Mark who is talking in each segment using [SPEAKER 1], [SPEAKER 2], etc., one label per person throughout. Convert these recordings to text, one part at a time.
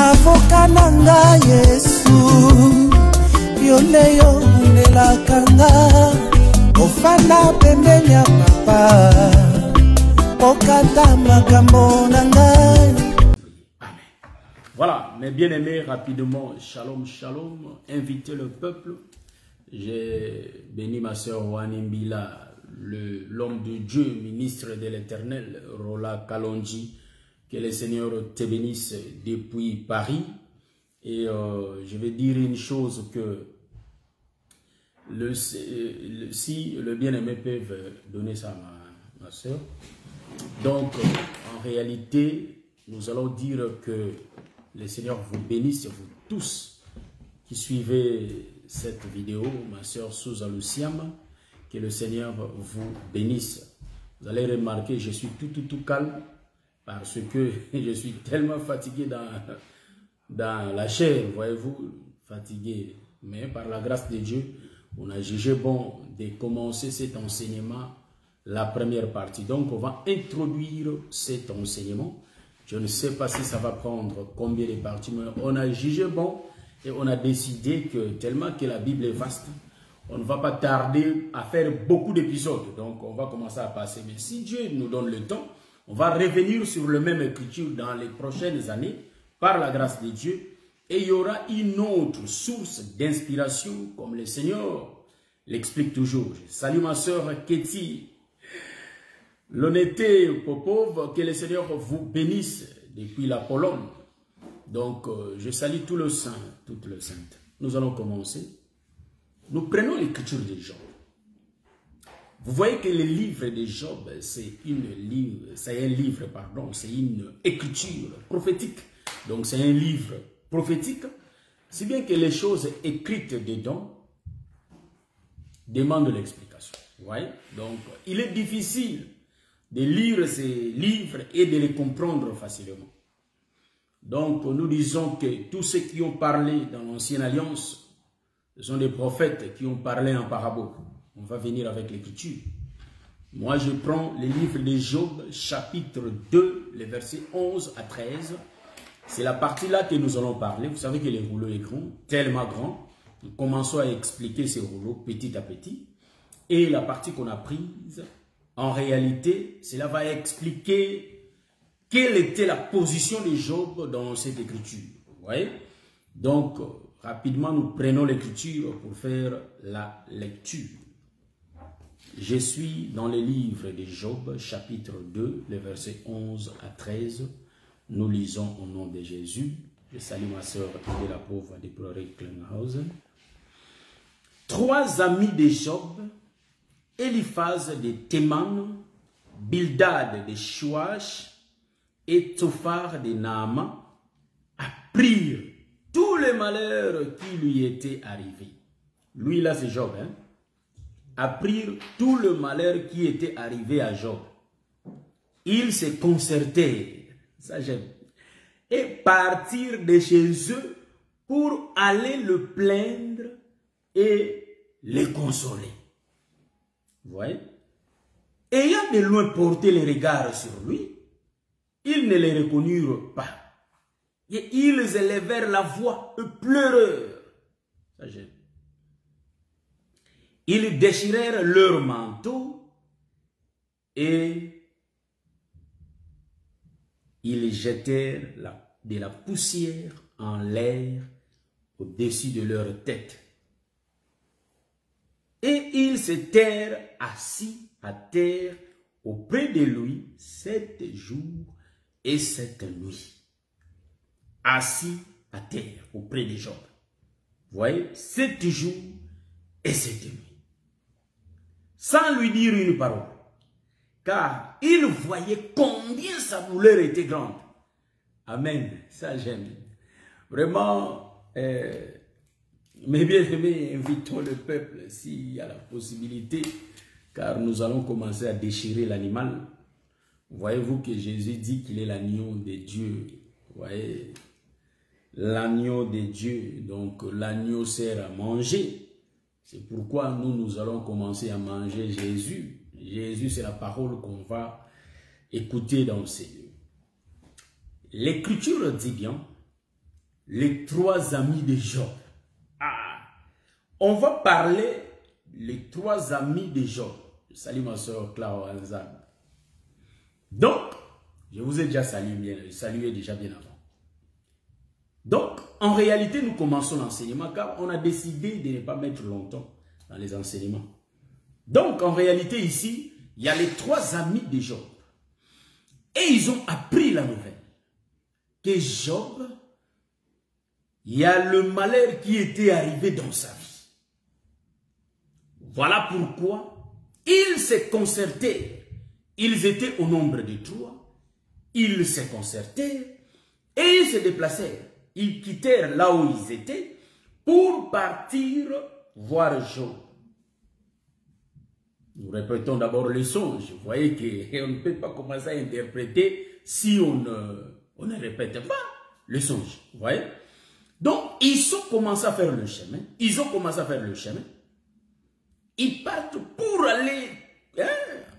[SPEAKER 1] avocat nanga Yesu yoleyo nelakanga ofana pembeni ya papa okata makambo nanga.
[SPEAKER 2] Voilà, mes bien-aimés, rapidement, shalom, shalom, invitez le peuple. J'ai béni ma sœur Wanimbila, l'homme de Dieu, ministre de l'Éternel, Rola Kalonji, que le Seigneur te bénisse depuis Paris. Et je vais dire une chose que si le bien-aimé peut donner ça à ma sœur. Donc, en réalité, nous allons dire que le Seigneur vous bénisse, vous tous qui suivez cette vidéo, ma sœur Souza Luciama, que le Seigneur vous bénisse. Vous allez remarquer, je suis tout calme parce que je suis tellement fatigué dans la chair, voyez-vous, fatigué. Mais par la grâce de Dieu, on a jugé bon de commencer cet enseignement, la première partie. Donc, on va introduire cet enseignement. Je ne sais pas si ça va prendre combien de parties, mais on a jugé bon et on a décidé que tellement que la Bible est vaste, on ne va pas tarder à faire beaucoup d'épisodes. Donc, on va commencer à passer. Mais si Dieu nous donne le temps, on va revenir sur le même écriture dans les prochaines années, par la grâce de Dieu. Et il y aura une autre source d'inspiration, comme le Seigneur l'explique toujours. Salut ma soeur Ketty. L'honnêteté Popov, que le Seigneur vous bénisse depuis la Pologne. Donc, je salue tout le saint, toute le sainte. Nous allons commencer. Nous prenons l'écriture de Job. Vous voyez que le livre de Job, c'est une écriture prophétique. Donc, c'est un livre prophétique. Si bien que les choses écrites dedans demandent l'explication. Vous voyez? Donc, il est difficile de lire ces livres et de les comprendre facilement. Donc, nous disons que tous ceux qui ont parlé dans l'Ancienne Alliance, ce sont des prophètes qui ont parlé en parabole. On va venir avec l'écriture. Moi, je prends le livre de Job, chapitre 2, les versets 11 à 13. C'est la partie-là que nous allons parler. Vous savez que le rouleau est grand, tellement grand. Nous commençons à expliquer ces rouleaux petit à petit. Et la partie qu'on a prise, en réalité, cela va expliquer quelle était la position de Job dans cette écriture. Vous voyez? Donc, rapidement, nous prenons l'écriture pour faire la lecture. Je suis dans le livre de Job, chapitre 2, les versets 11 à 13. Nous lisons au nom de Jésus. Je salue ma soeur de la pauvre de Pleurer-Klenhausen. 3 amis de Job, Eliphaz de Théman, Bildad de Shuash et Tsophar de Naaman apprirent tous les malheurs qui lui étaient arrivés. Lui là c'est Job, hein? Apprirent tout le malheur qui était arrivé à Job. Ils se concertèrent, ça j'aime, et partirent de chez eux pour aller le plaindre et les consoler. Vous voyez? Ayant de loin porté les regards sur lui, ils ne les reconnurent pas. Et ils élevèrent la voix, pleureurs. Ça j'aime. Ils déchirèrent leurs manteaux et ils jetèrent de la poussière en l'air au-dessus de leur tête. Et ils se tinrent assis à terre auprès de lui 7 jours et 7 nuits. Assis à terre auprès de Job. Vous voyez, 7 jours et 7 nuits. Sans lui dire une parole. Car il voyait combien sa douleur était grande. Amen. Ça j'aime. Vraiment, mes bien-aimés, invitons le peuple s'il y a la possibilité, car nous allons commencer à déchirer l'animal. Voyez-vous que Jésus dit qu'il est l'agneau de Dieu. Vous voyez, l'agneau de Dieu. Donc l'agneau sert à manger. C'est pourquoi nous allons commencer à manger Jésus. Jésus, c'est la parole qu'on va écouter dans ces lieux. L'Écriture dit bien, les 3 amis de Job. Ah, on va parler les 3 amis de Job. Je salue ma soeur Clara Anzan. Donc, je vous ai déjà salué déjà bien avant. Donc, en réalité, nous commençons l'enseignement car on a décidé de ne pas mettre longtemps dans les enseignements. Donc, en réalité, ici, il y a les 3 amis de Job. Et ils ont appris la nouvelle que Job, il y a le malheur qui était arrivé dans sa vie. Voilà pourquoi ils se concertaient. Ils étaient au nombre de 3. Ils se concertaient et ils se déplacèrent. Ils quittèrent là où ils étaient pour partir voir Job. Nous répétons d'abord le songe. Vous voyez qu'on ne peut pas commencer à interpréter si on ne répète pas le songe. Vous voyez? Donc, ils ont commencé à faire le chemin. Ils partent pour aller,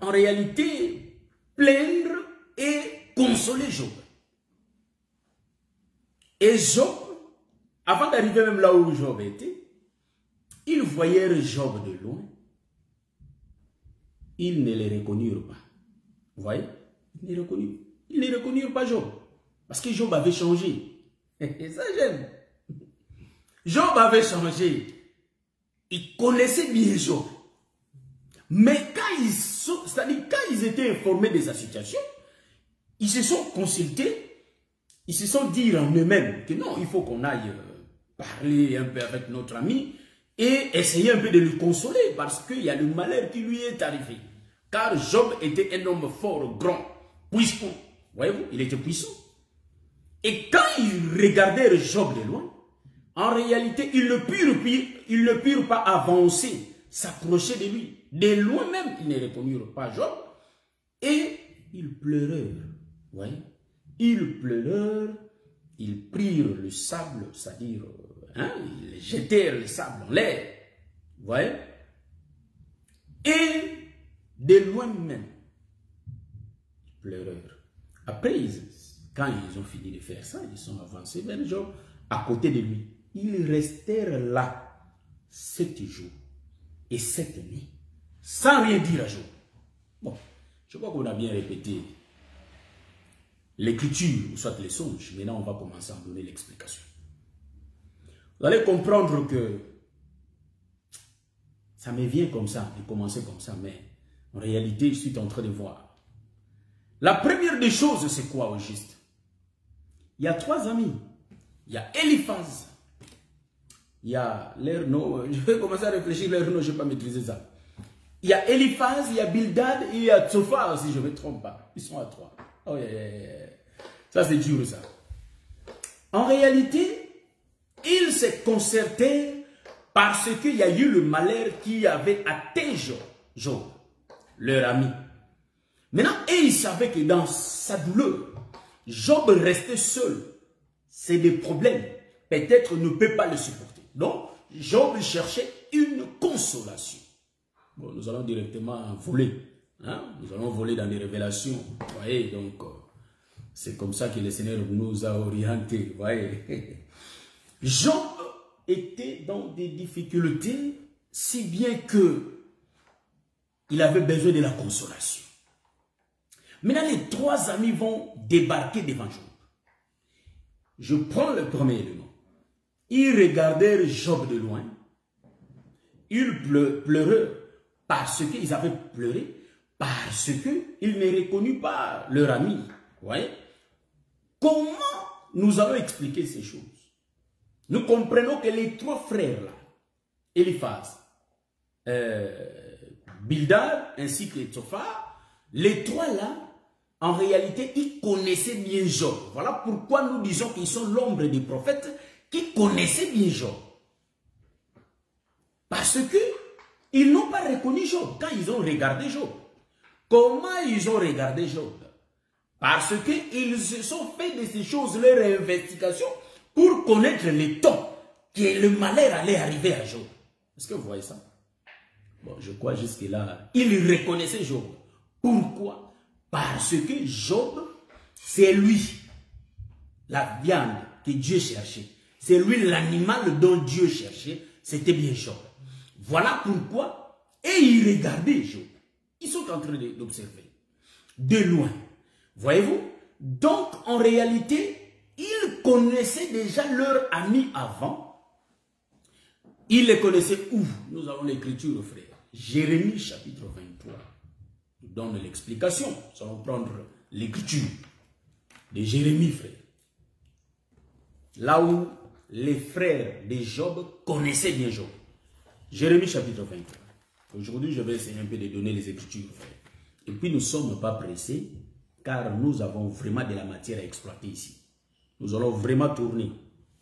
[SPEAKER 2] en réalité, plaindre et consoler Job. Et Job, avant d'arriver même là où Job était, ils voyèrent Job de loin. Ils ne les reconnurent pas. Vous voyez? Ils ne reconnurent pas Job. Parce que Job avait changé. Et ça, j'aime. Job avait changé. Ils connaissaient bien Job. Mais quand ils étaient informés de sa situation, ils se sont consultés. Ils se sont dit en eux-mêmes que non, il faut qu'on aille parler un peu avec notre ami et essayer un peu de le consoler parce qu'il y a le malheur qui lui est arrivé. Car Job était un homme fort, grand, puissant. Voyez-vous, il était puissant. Et quand ils regardèrent Job de loin, en réalité, ils ne purent pas avancer, s'approcher de lui. De loin même, ils ne reconnurent pas Job. Et ils pleurèrent. Voyez? Ils pleurèrent, ils prirent le sable, c'est-à-dire, ils jetèrent le sable en l'air. Vous voyez? Et de loin même, ils pleurèrent. Après, quand ils ont fini de faire ça, ils sont avancés vers Job, à côté de lui. Ils restèrent là 7 jours et 7 nuits, sans rien dire à Job. Bon, je crois qu'on a bien répété l'écriture, ou soit les songes. Maintenant, on va commencer à donner l'explication. Vous allez comprendre que ça me vient comme ça, de commencer comme ça, mais en réalité, je suis en train de voir. La première des choses, c'est quoi au juste? Il y a 3 amis. Il y a Eliphaz. Il y a leur nom. Je vais commencer à réfléchir leur nom, je ne vais pas maîtriser ça. Il y a Eliphaz, il y a Bildad et il y a Tsophar, si je ne me trompe pas. Ils sont à 3. Oh, yeah. Ça, c'est dur, ça. En réalité, ils se concertaient parce qu'il y a eu le malheur qui avait atteint Job, leur ami. Maintenant, ils savaient que dans sa douleur, Job restait seul. C'est des problèmes. Peut-être ne peut pas le supporter. Donc, Job cherchait une consolation. Bon, nous allons directement voler. Nous allons voler dans les révélations. Vous voyez, donc, c'est comme ça que le Seigneur nous a orientés. Vous voyez. Job était dans des difficultés, si bien que il avait besoin de la consolation. Maintenant, les 3 amis vont débarquer devant Job. Je prends le premier élément. Ils regardèrent Job de loin. Ils pleurèrent parce qu'ils avaient pleuré, parce qu'ils ne reconnurent pas leur ami. Vous voyez? Comment nous allons expliquer ces choses? Nous comprenons que les 3 frères là, Eliphaz, Bildad ainsi que Tsophar, les 3 là, en réalité, ils connaissaient bien Job. Voilà pourquoi nous disons qu'ils sont l'ombre des prophètes qui connaissaient bien Job. Parce que ils n'ont pas reconnu Job quand ils ont regardé Job. Comment ils ont regardé Job? Parce qu'ils se sont fait de ces choses leur investigation pour connaître le temps que le malheur allait arriver à Job. Est-ce que vous voyez ça? Bon, je crois jusque-là, ils reconnaissaient Job. Pourquoi? Parce que Job, c'est lui. La viande que Dieu cherchait. C'est lui l'animal dont Dieu cherchait. C'était bien Job. Voilà pourquoi. Et ils regardaient Job. Ils sont en train d'observer. De loin. Voyez-vous? Donc, en réalité, ils connaissaient déjà leur ami avant. Ils les connaissaient où? Nous avons l'écriture, frère. Jérémie chapitre 23 nous donne l'explication. Nous allons prendre l'écriture de Jérémie, frère. Là où les frères de Job connaissaient bien Job. Jérémie chapitre 23. Aujourd'hui, je vais essayer un peu de donner les écritures, frère. Et puis, nous ne sommes pas pressés, car nous avons vraiment de la matière à exploiter ici. Nous allons vraiment tourner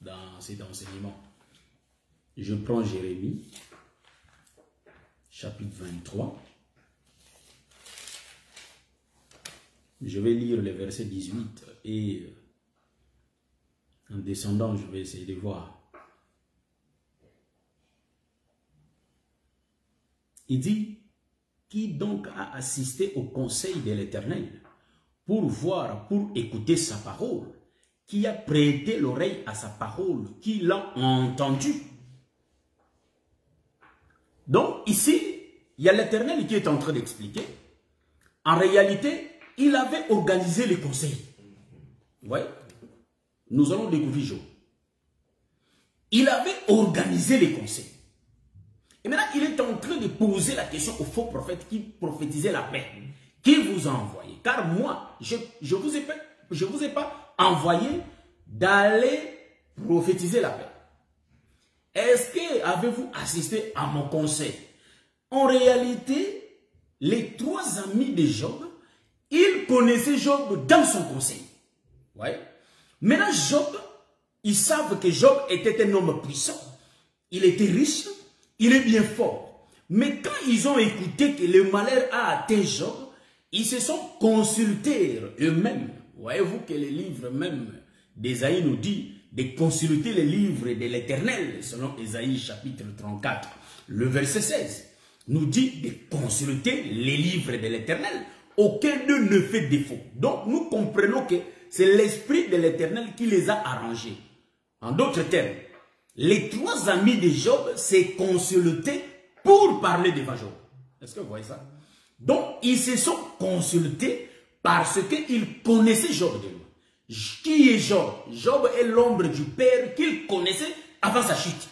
[SPEAKER 2] dans cet enseignement. Je prends Jérémie, chapitre 23. Je vais lire le verset 18 et en descendant, je vais essayer de voir. Il dit, qui donc a assisté au conseil de l'Éternel pour voir, pour écouter sa parole, qui a prêté l'oreille à sa parole, qui l'a entendu. Donc ici, il y a l'Éternel qui est en train d'expliquer. En réalité, il avait organisé les conseils. Vous voyez? Nous allons découvrir Job. Il avait organisé les conseils. Et maintenant, il est en train de poser la question au faux prophète qui prophétisait la paix. Qui vous a envoyé? Car moi, je ne vous ai pas envoyé d'aller prophétiser la paix. Est-ce que avez-vous assisté à mon conseil? En réalité, les trois amis de Job, ils connaissaient Job dans son conseil. Ouais. Maintenant, Job, ils savent que Job était un homme puissant. Il était riche, il est bien fort. Mais quand ils ont écouté que le malheur a atteint Job, ils se sont consultés eux-mêmes. Voyez-vous que les livres même d'Ésaïe nous dit de consulter les livres de l'Éternel, selon Ésaïe chapitre 34, le verset 16, nous dit de consulter les livres de l'Éternel, aucun d'eux ne fait défaut. Donc nous comprenons que c'est l'esprit de l'Éternel qui les a arrangés. En d'autres termes, les trois amis de Job s'est consultés pour parler devant Job. Est-ce que vous voyez ça? Donc, ils se sont consultés parce qu'ils connaissaient Job de loin. Qui est Job? Job est l'ombre du Père qu'il connaissait avant sa chute.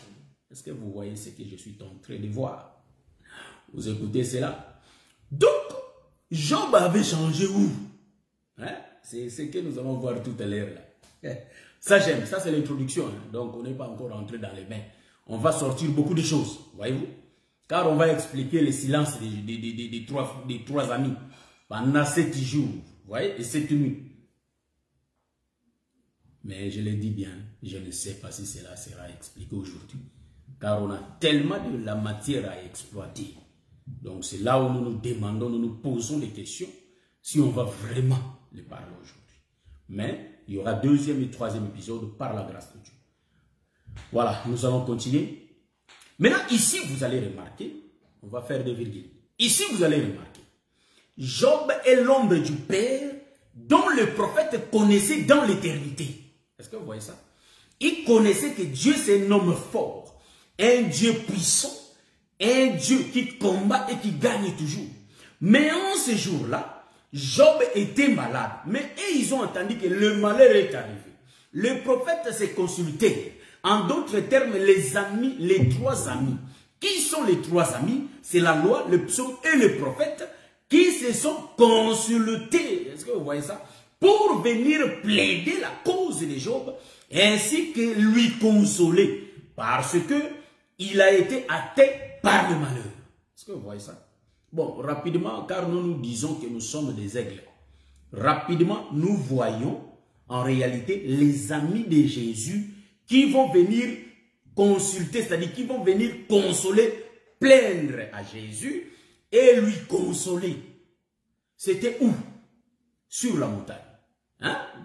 [SPEAKER 2] Est-ce que vous voyez ce que je suis en train de voir? Vous écoutez cela? Donc, Job avait changé où? Hein? C'est ce que nous allons voir tout à l'heure là. Ça j'aime, ça c'est l'introduction. Hein? Donc on n'est pas encore entré dans les bains. On va sortir beaucoup de choses, voyez-vous? Car on va expliquer le silence des trois amis pendant 7 jours, vous voyez, et 7 nuits. Mais je le dis bien, je ne sais pas si cela sera expliqué aujourd'hui. Car on a tellement de la matière à exploiter. Donc c'est là où nous nous demandons, nous nous posons des questions, si on va vraiment les parler aujourd'hui. Mais il y aura deuxième et troisième épisode par la grâce de Dieu. Voilà, nous allons continuer. Maintenant, ici, vous allez remarquer, on va faire des virgules. Ici, vous allez remarquer, Job est l'ombre du Père dont le prophète connaissait dans l'éternité. Est-ce que vous voyez ça? Il connaissait que Dieu, c'est un homme fort, un Dieu puissant, un Dieu qui combat et qui gagne toujours. Mais en ce jour-là, Job était malade. Mais ils ont entendu que le malheur est arrivé. Le prophète s'est consulté. En d'autres termes, les amis, les trois amis. Qui sont les trois amis? C'est la loi, le psaume et le prophète qui se sont consultés. Est-ce que vous voyez ça? Pour venir plaider la cause de Job ainsi que lui consoler. Parce que il a été atteint par le malheur. Est-ce que vous voyez ça? Bon, rapidement, car nous nous disons que nous sommes des aigles. Rapidement, nous voyons en réalité les amis de Jésus qui vont venir consulter, c'est-à-dire qui vont venir consoler, plaindre à Jésus et lui consoler. C'était où? Sur la montagne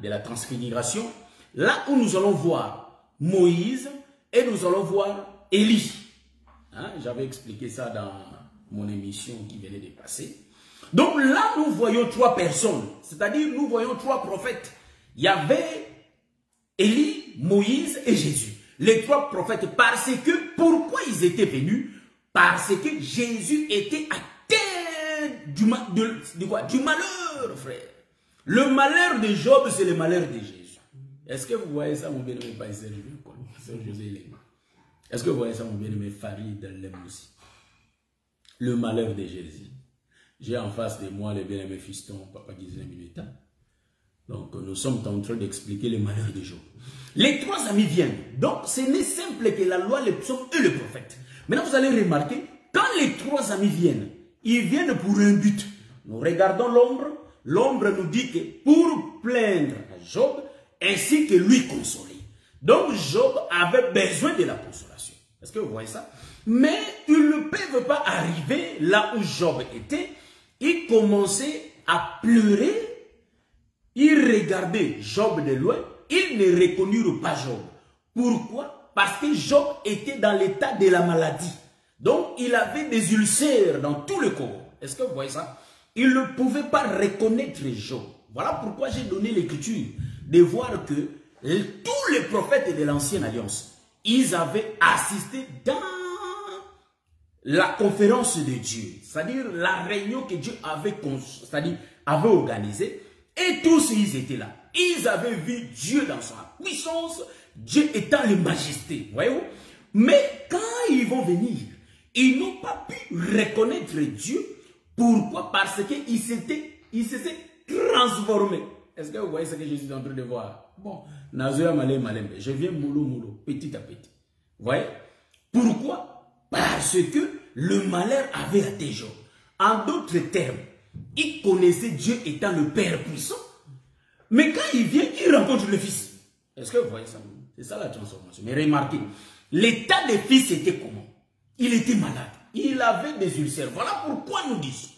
[SPEAKER 2] de la transfiguration, là où nous allons voir Moïse et nous allons voir Élie. J'avais expliqué ça dans mon émission qui venait de passer. Donc là, nous voyons trois personnes, c'est-à-dire nous voyons trois prophètes. Il y avait Élie, Moïse et Jésus. Les trois prophètes, parce que, pourquoi ils étaient venus? Parce que Jésus était atteint du malheur, frère. Le malheur de Job, c'est le malheur de Jésus. Est-ce que vous voyez ça, mon bien-aimé Païsel? Est-ce que vous voyez ça, mon bien-aimé Farid Lem aussi? Le malheur de Jésus. J'ai en face de moi le bien-aimé fiston, Papa Gizem Minuta. Donc, nous sommes en train d'expliquer le malheur de Job. Les trois amis viennent. Donc, ce n'est simple que la loi, les psaumes et le prophète. Maintenant, vous allez remarquer, quand les trois amis viennent, ils viennent pour un but. Nous regardons l'ombre. L'ombre nous dit que pour plaindre à Job, ainsi que lui consoler. Donc, Job avait besoin de la consolation. Est-ce que vous voyez ça? Mais ils ne peuvent pas arriver là où Job était. Il commençait à pleurer. Ils regardaient Job de loin. Ils ne reconnurent pas Job. Pourquoi? Parce que Job était dans l'état de la maladie. Donc, il avait des ulcères dans tout le corps. Est-ce que vous voyez ça? Il ne pouvait pas reconnaître Job. Voilà pourquoi j'ai donné l'écriture. De voir que tous les prophètes de l'Ancienne Alliance, ils avaient assisté dans la conférence de Dieu. C'est-à-dire la réunion que Dieu avait organisée. Et tous ils étaient là. Ils avaient vu Dieu dans sa puissance, Dieu étant le majesté, voyez-vous. Mais quand ils vont venir, ils n'ont pas pu reconnaître Dieu. Pourquoi? Parce qu'ils se sont transformés. Est-ce que vous voyez ce que je suis en train de voir? Bon, je viens moulou, petit à petit. Vous voyez? Pourquoi? Parce que le malheur avait atteint Job. En d'autres termes, il connaissait Dieu étant le Père puissant. Mais quand il vient, il rencontre le Fils. Est-ce que vous voyez ça? C'est ça la transformation. Mais remarquez, l'état des fils était comment? Il était malade. Il avait des ulcères. Voilà pourquoi nous disons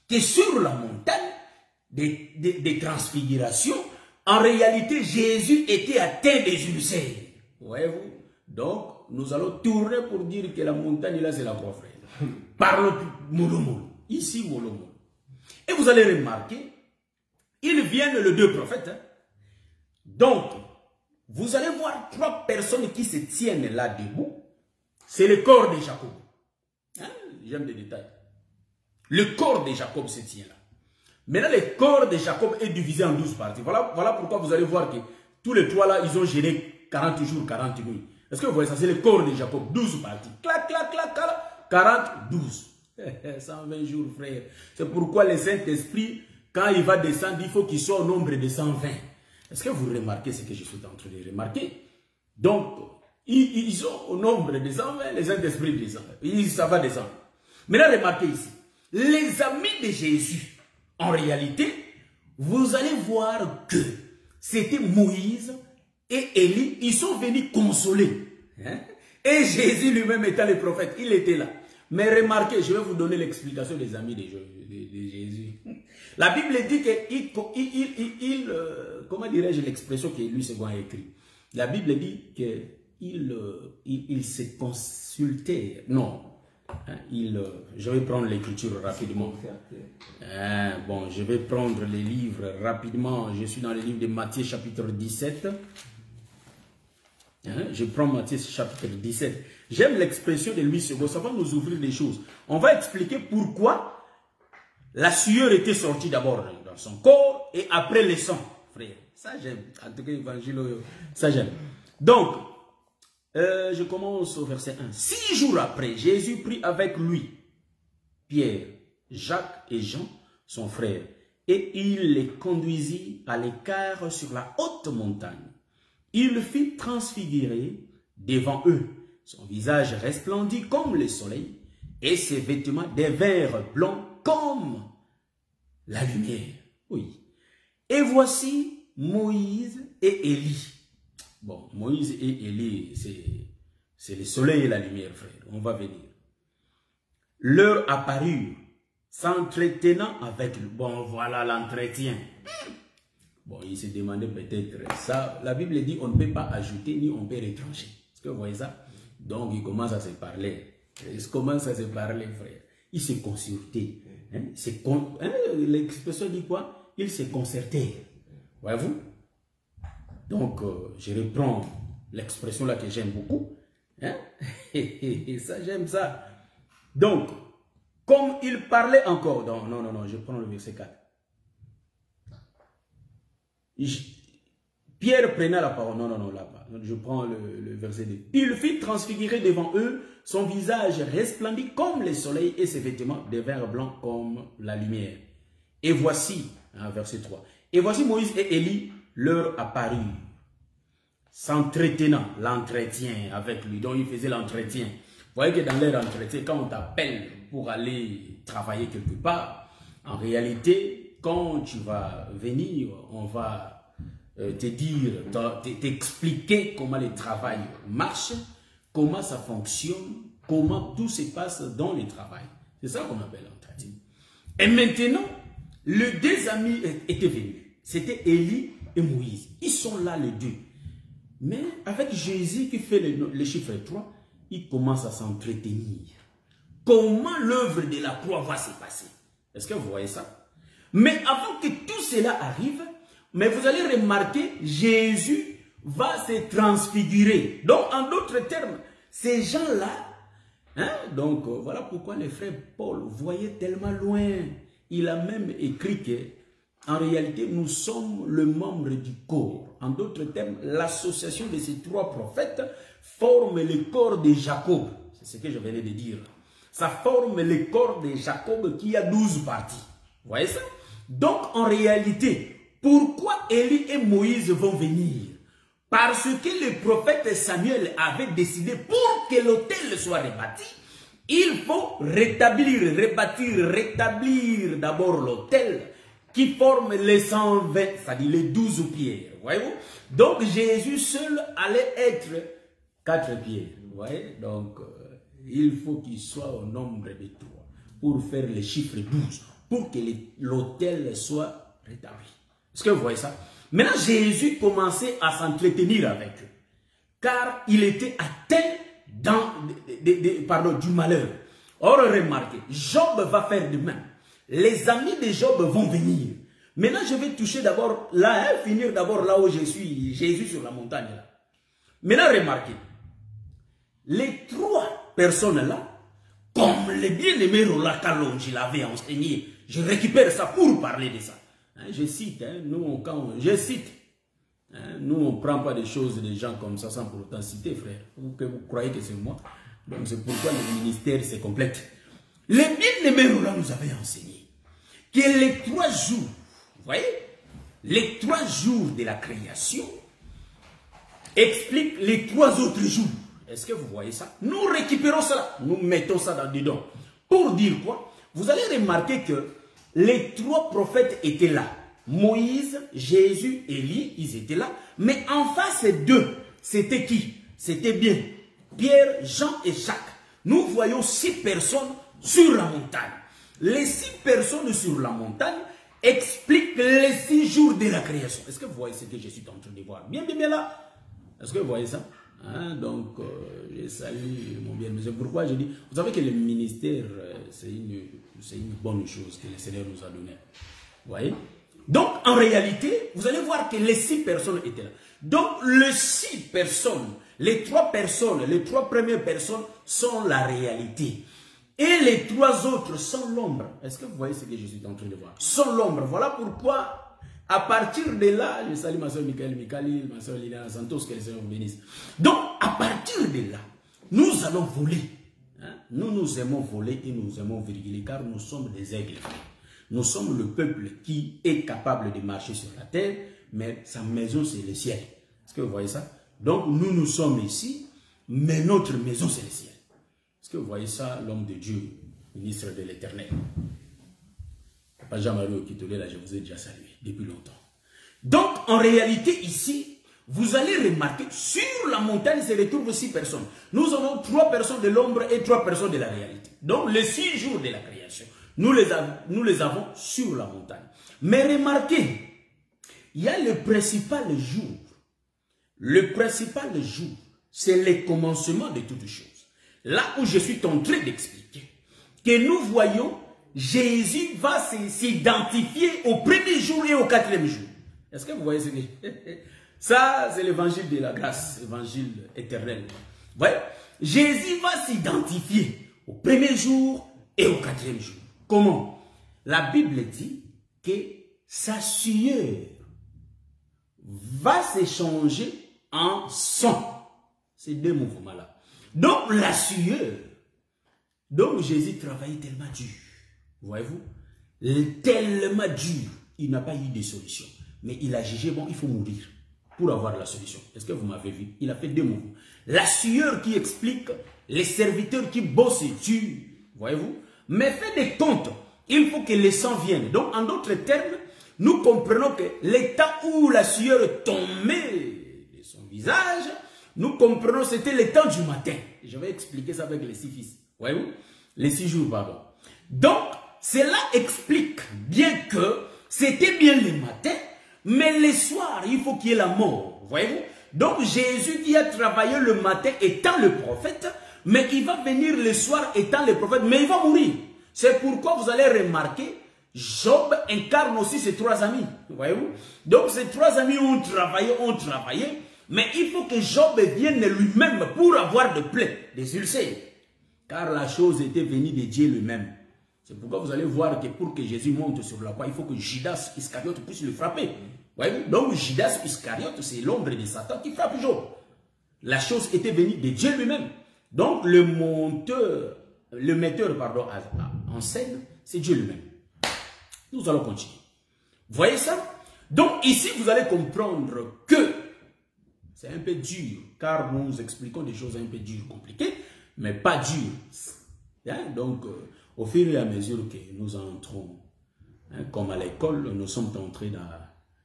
[SPEAKER 2] que sur la montagne des transfigurations, en réalité, Jésus était atteint des ulcères. Voyez-vous? Donc, nous allons tourner pour dire que la montagne, là, c'est la croix, frère. Parlons mollo. Ici, mollo. Et vous allez remarquer, ils viennent les deux prophètes. Hein? Donc, vous allez voir trois personnes qui se tiennent là debout. C'est le corps de Jacob. Hein? J'aime les détails. Le corps de Jacob se tient là. Maintenant, le corps de Jacob est divisé en 12 parties. Voilà pourquoi vous allez voir que tous les trois là, ils ont géré 40 jours, 40 nuits. Est-ce que vous voyez ça? C'est le corps de Jacob, 12 parties. Clac, 40, 12. 120 jours, frère. C'est pourquoi le Saint-Esprit, quand il va descendre, il faut qu'il soit au nombre de 120. Est-ce que vous remarquez ce que je suis en train de remarquer? Donc, ils sont au nombre de 120, le Saint-Esprit descend. Ça va descendre. Maintenant, remarquez ici. Les amis de Jésus, en réalité, vous allez voir que c'était Moïse et Élie. Ils sont venus consoler. Hein? Et Jésus lui-même étant le prophète, il était là. Mais remarquez, je vais vous donner l'explication des amis de Jésus. La Bible dit que comment dirais-je l'expression que lui second a écrit. La Bible dit qu'il se consultait. Non. Hein, je vais prendre l'écriture rapidement. Bon, je vais prendre les livres rapidement. Je suis dans le livre de Matthieu chapitre 17. Hein, je prends Matthieu chapitre 17. J'aime l'expression de Louis II. Ça va nous ouvrir des choses. On va expliquer pourquoi la sueur était sortie d'abord dans son corps et après le sang. Frère, ça j'aime. En tout cas, évangile, ça j'aime. Donc, je commence au verset 1. 6 jours après, Jésus prit avec lui Pierre, Jacques et Jean, son frère, et il les conduisit à l'écart sur la haute montagne. Il le fit transfigurer devant eux. Son visage resplendit comme le soleil et ses vêtements devinrent blancs comme la lumière. Oui. Et voici Moïse et Élie. Bon, Moïse et Élie, c'est le soleil et la lumière, frère. On va venir. Leur apparurent, s'entretenant avec lui. Bon, voilà l'entretien. Bon, il se demandait peut-être ça. La Bible dit on ne peut pas ajouter ni on peut retrancher. Est-ce que vous voyez ça? Donc, ils commencent à se parler. Ils commencent à se parler, frère. Ils se consultaient. Hein? L'expression dit quoi? Ils se concertaient. Voyez-vous? Donc, je reprends l'expression là que j'aime beaucoup. Hein? Et ça, j'aime ça. Donc, comme il parlait encore, non, je prends le verset 4. Pierre prenait la parole, non, là-bas. Je prends le verset 2. Il fit transfigurer devant eux, son visage resplendit comme le soleil et ses vêtements devinrent blancs comme la lumière. Et voici, verset 3, et voici Moïse et Élie leur apparurent, s'entretenant, l'entretien avec lui. Donc il faisait l'entretien. Vous voyez que dans leur entretien, quand on t'appelle pour aller travailler quelque part, en réalité, quand tu vas venir, on va te dire, t'expliquer comment le travail marche, comment ça fonctionne, comment tout se passe dans le travail. C'est ça qu'on appelle l'entretien. Et maintenant, les deux amis étaient venus. C'était Élie et Moïse. Ils sont là les deux. Mais avec Jésus qui fait le chiffre 3, il commence à s'entretenir. Comment l'œuvre de la croix va se passer? Est-ce que vous voyez ça? Mais avant que tout cela arrive, mais vous allez remarquer, Jésus va se transfigurer. Donc, en d'autres termes, ces gens-là, hein, donc voilà pourquoi le frère Paul voyait tellement loin. Il a même écrit que, en réalité, nous sommes le membre du corps. En d'autres termes, l'association de ces trois prophètes forme le corps de Jacob. C'est ce que je venais de dire. Ça forme le corps de Jacob qui a 12 parties. Vous voyez ça? Donc, en réalité, pourquoi Élie et Moïse vont venir? Parce que le prophète Samuel avait décidé, pour que l'autel soit rebâti, il faut rétablir, rebâtir, rétablir d'abord l'autel qui forme les 120, c'est-à-dire les 12 pierres. Voyez-vous? Donc Jésus seul allait être 4 pierres. Vous voyez? Donc il faut qu'il soit au nombre de 3 pour faire le chiffre 12, pour que l'autel soit rétabli. Est-ce que vous voyez ça? Maintenant, Jésus commençait à s'entretenir avec eux, car il était atteint du malheur. Or, remarquez, Job va faire de même. Les amis de Job vont venir. Maintenant, je vais toucher d'abord là, finir d'abord là où je suis, Jésus sur la montagne. Là. Maintenant, remarquez, les 3 personnes là, comme le bien-aimé Roland Calonge, je l'avais enseigné, je récupère ça pour parler de ça. Je cite, nous on ne prend pas des choses des gens comme ça sans pour autant citer, frère. Que vous croyez que c'est moi. Donc c'est pourquoi le ministère se complète. Les bien-aimés Roland nous avait enseigné que les 3 jours, vous voyez, les 3 jours de la création expliquent les 3 autres jours. Est-ce que vous voyez ça? Nous récupérons cela, nous mettons ça dans dedans. Pour dire quoi? Vous allez remarquer que les 3 prophètes étaient là. Moïse, Jésus, Élie, ils étaient là. Mais en face d'eux, c'était qui? C'était bien Pierre, Jean et Jacques. Nous voyons 6 personnes sur la montagne. Les 6 personnes sur la montagne expliquent les 6 jours de la création. Est-ce que vous voyez ce que je suis en train de voir? Bien là. Est-ce que vous voyez ça? Hein? Donc, je salue mon bien. C'est pourquoi je dis, vous savez que le ministère, c'est une bonne chose que le Seigneur nous a donnée. Vous voyez? Donc, en réalité, vous allez voir que les 6 personnes étaient là. Donc, les 6 personnes, les 3 personnes, les 3 premières personnes sont la réalité. Et les 3 autres sont l'ombre. Est-ce que vous voyez ce que je suis en train de voir? Sont l'ombre. Voilà pourquoi, à partir de là, je salue ma soeur Michael Mikali, ma soeur Liliana Santos, que le Seigneur vous bénisse. Donc, à partir de là, nous allons voler. Hein? Nous aimons voler et nous aimons virguler, car nous sommes des aigles. Nous sommes le peuple qui est capable de marcher sur la terre, mais sa maison, c'est le ciel. Est-ce que vous voyez ça? Donc, nous sommes ici, mais notre maison, c'est le ciel. Est-ce que vous voyez ça, l'homme de Dieu, ministre de l'Éternel? Papa Jean-Marie Okitolé, là, je vous ai déjà salué depuis longtemps. Donc, en réalité, ici, vous allez remarquer, sur la montagne se retrouvent 6 personnes. Nous avons 3 personnes de l'ombre et 3 personnes de la réalité. Donc, les 6 jours de la création, nous les avons sur la montagne. Mais remarquez, il y a le principal jour. Le principal jour, c'est le commencement de toutes choses. Là où je suis en train d'expliquer, que nous voyons, Jésus va s'identifier au premier jour et au 4e jour. Est-ce que vous voyez ce que je... Ça, c'est l'évangile de la grâce, l'évangile éternel. Vous voyez, Jésus va s'identifier au premier jour et au quatrième jour. Comment? La Bible dit que sa sueur va s'échanger en sang. Ces deux mouvements-là. Donc, la sueur. Donc, Jésus travaillait tellement dur. Voyez-vous? Tellement dur. Il n'a pas eu de solution. Mais il a jugé, bon, il faut mourir pour avoir la solution. Est-ce que vous m'avez vu? Il a fait deux mouvements. La sueur qui explique les serviteurs qui bossent et tuent. Voyez-vous? Mais fait des comptes. Il faut que le sang vienne. Donc, en d'autres termes, nous comprenons que l'état où la sueur tombait de son visage, nous comprenons que c'était le temps du matin. Je vais expliquer ça avec les 6 fils. Voyez-vous? Les 6 jours, pardon. Donc, cela explique bien que c'était bien le matin, mais le soir, il faut qu'il y ait la mort. Voyez-vous? Donc, Jésus qui a travaillé le matin étant le prophète, mais il va venir le soir étant le prophète, mais il va mourir. C'est pourquoi vous allez remarquer, Job incarne aussi ses 3 amis. Voyez-vous? Donc, ces 3 amis ont travaillé, mais il faut que Job vienne lui-même pour avoir de plaies, des ulcères. Car la chose était venue de Dieu lui-même. C'est pourquoi vous allez voir que pour que Jésus monte sur la croix, il faut que Judas Iscariote puisse le frapper. Voyez-vous? Donc Judas Iscariote, c'est l'ombre de Satan qui frappe Job. La chose était venue de Dieu lui-même. Donc le metteur en scène, c'est Dieu lui-même. Nous allons continuer. Voyez ça? Donc ici, vous allez comprendre que c'est un peu dur, car nous expliquons des choses un peu dures, compliquées, mais pas dures. Hein? Donc, au fur et à mesure que nous entrons, hein, comme à l'école, nous sommes en train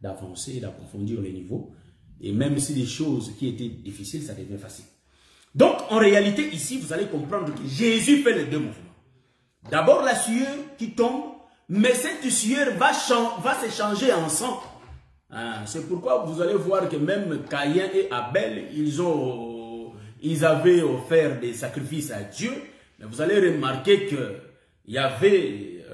[SPEAKER 2] d'avancer, d'approfondir les niveaux. Et même si les choses qui étaient difficiles, ça devient facile. Donc, en réalité, ici, vous allez comprendre que Jésus fait les deux mouvements. D'abord, la sueur qui tombe, mais cette sueur va s'échanger en sang. Hein, c'est pourquoi vous allez voir que même Caïn et Abel, ils avaient offert des sacrifices à Dieu. Mais vous allez remarquer qu'il y avait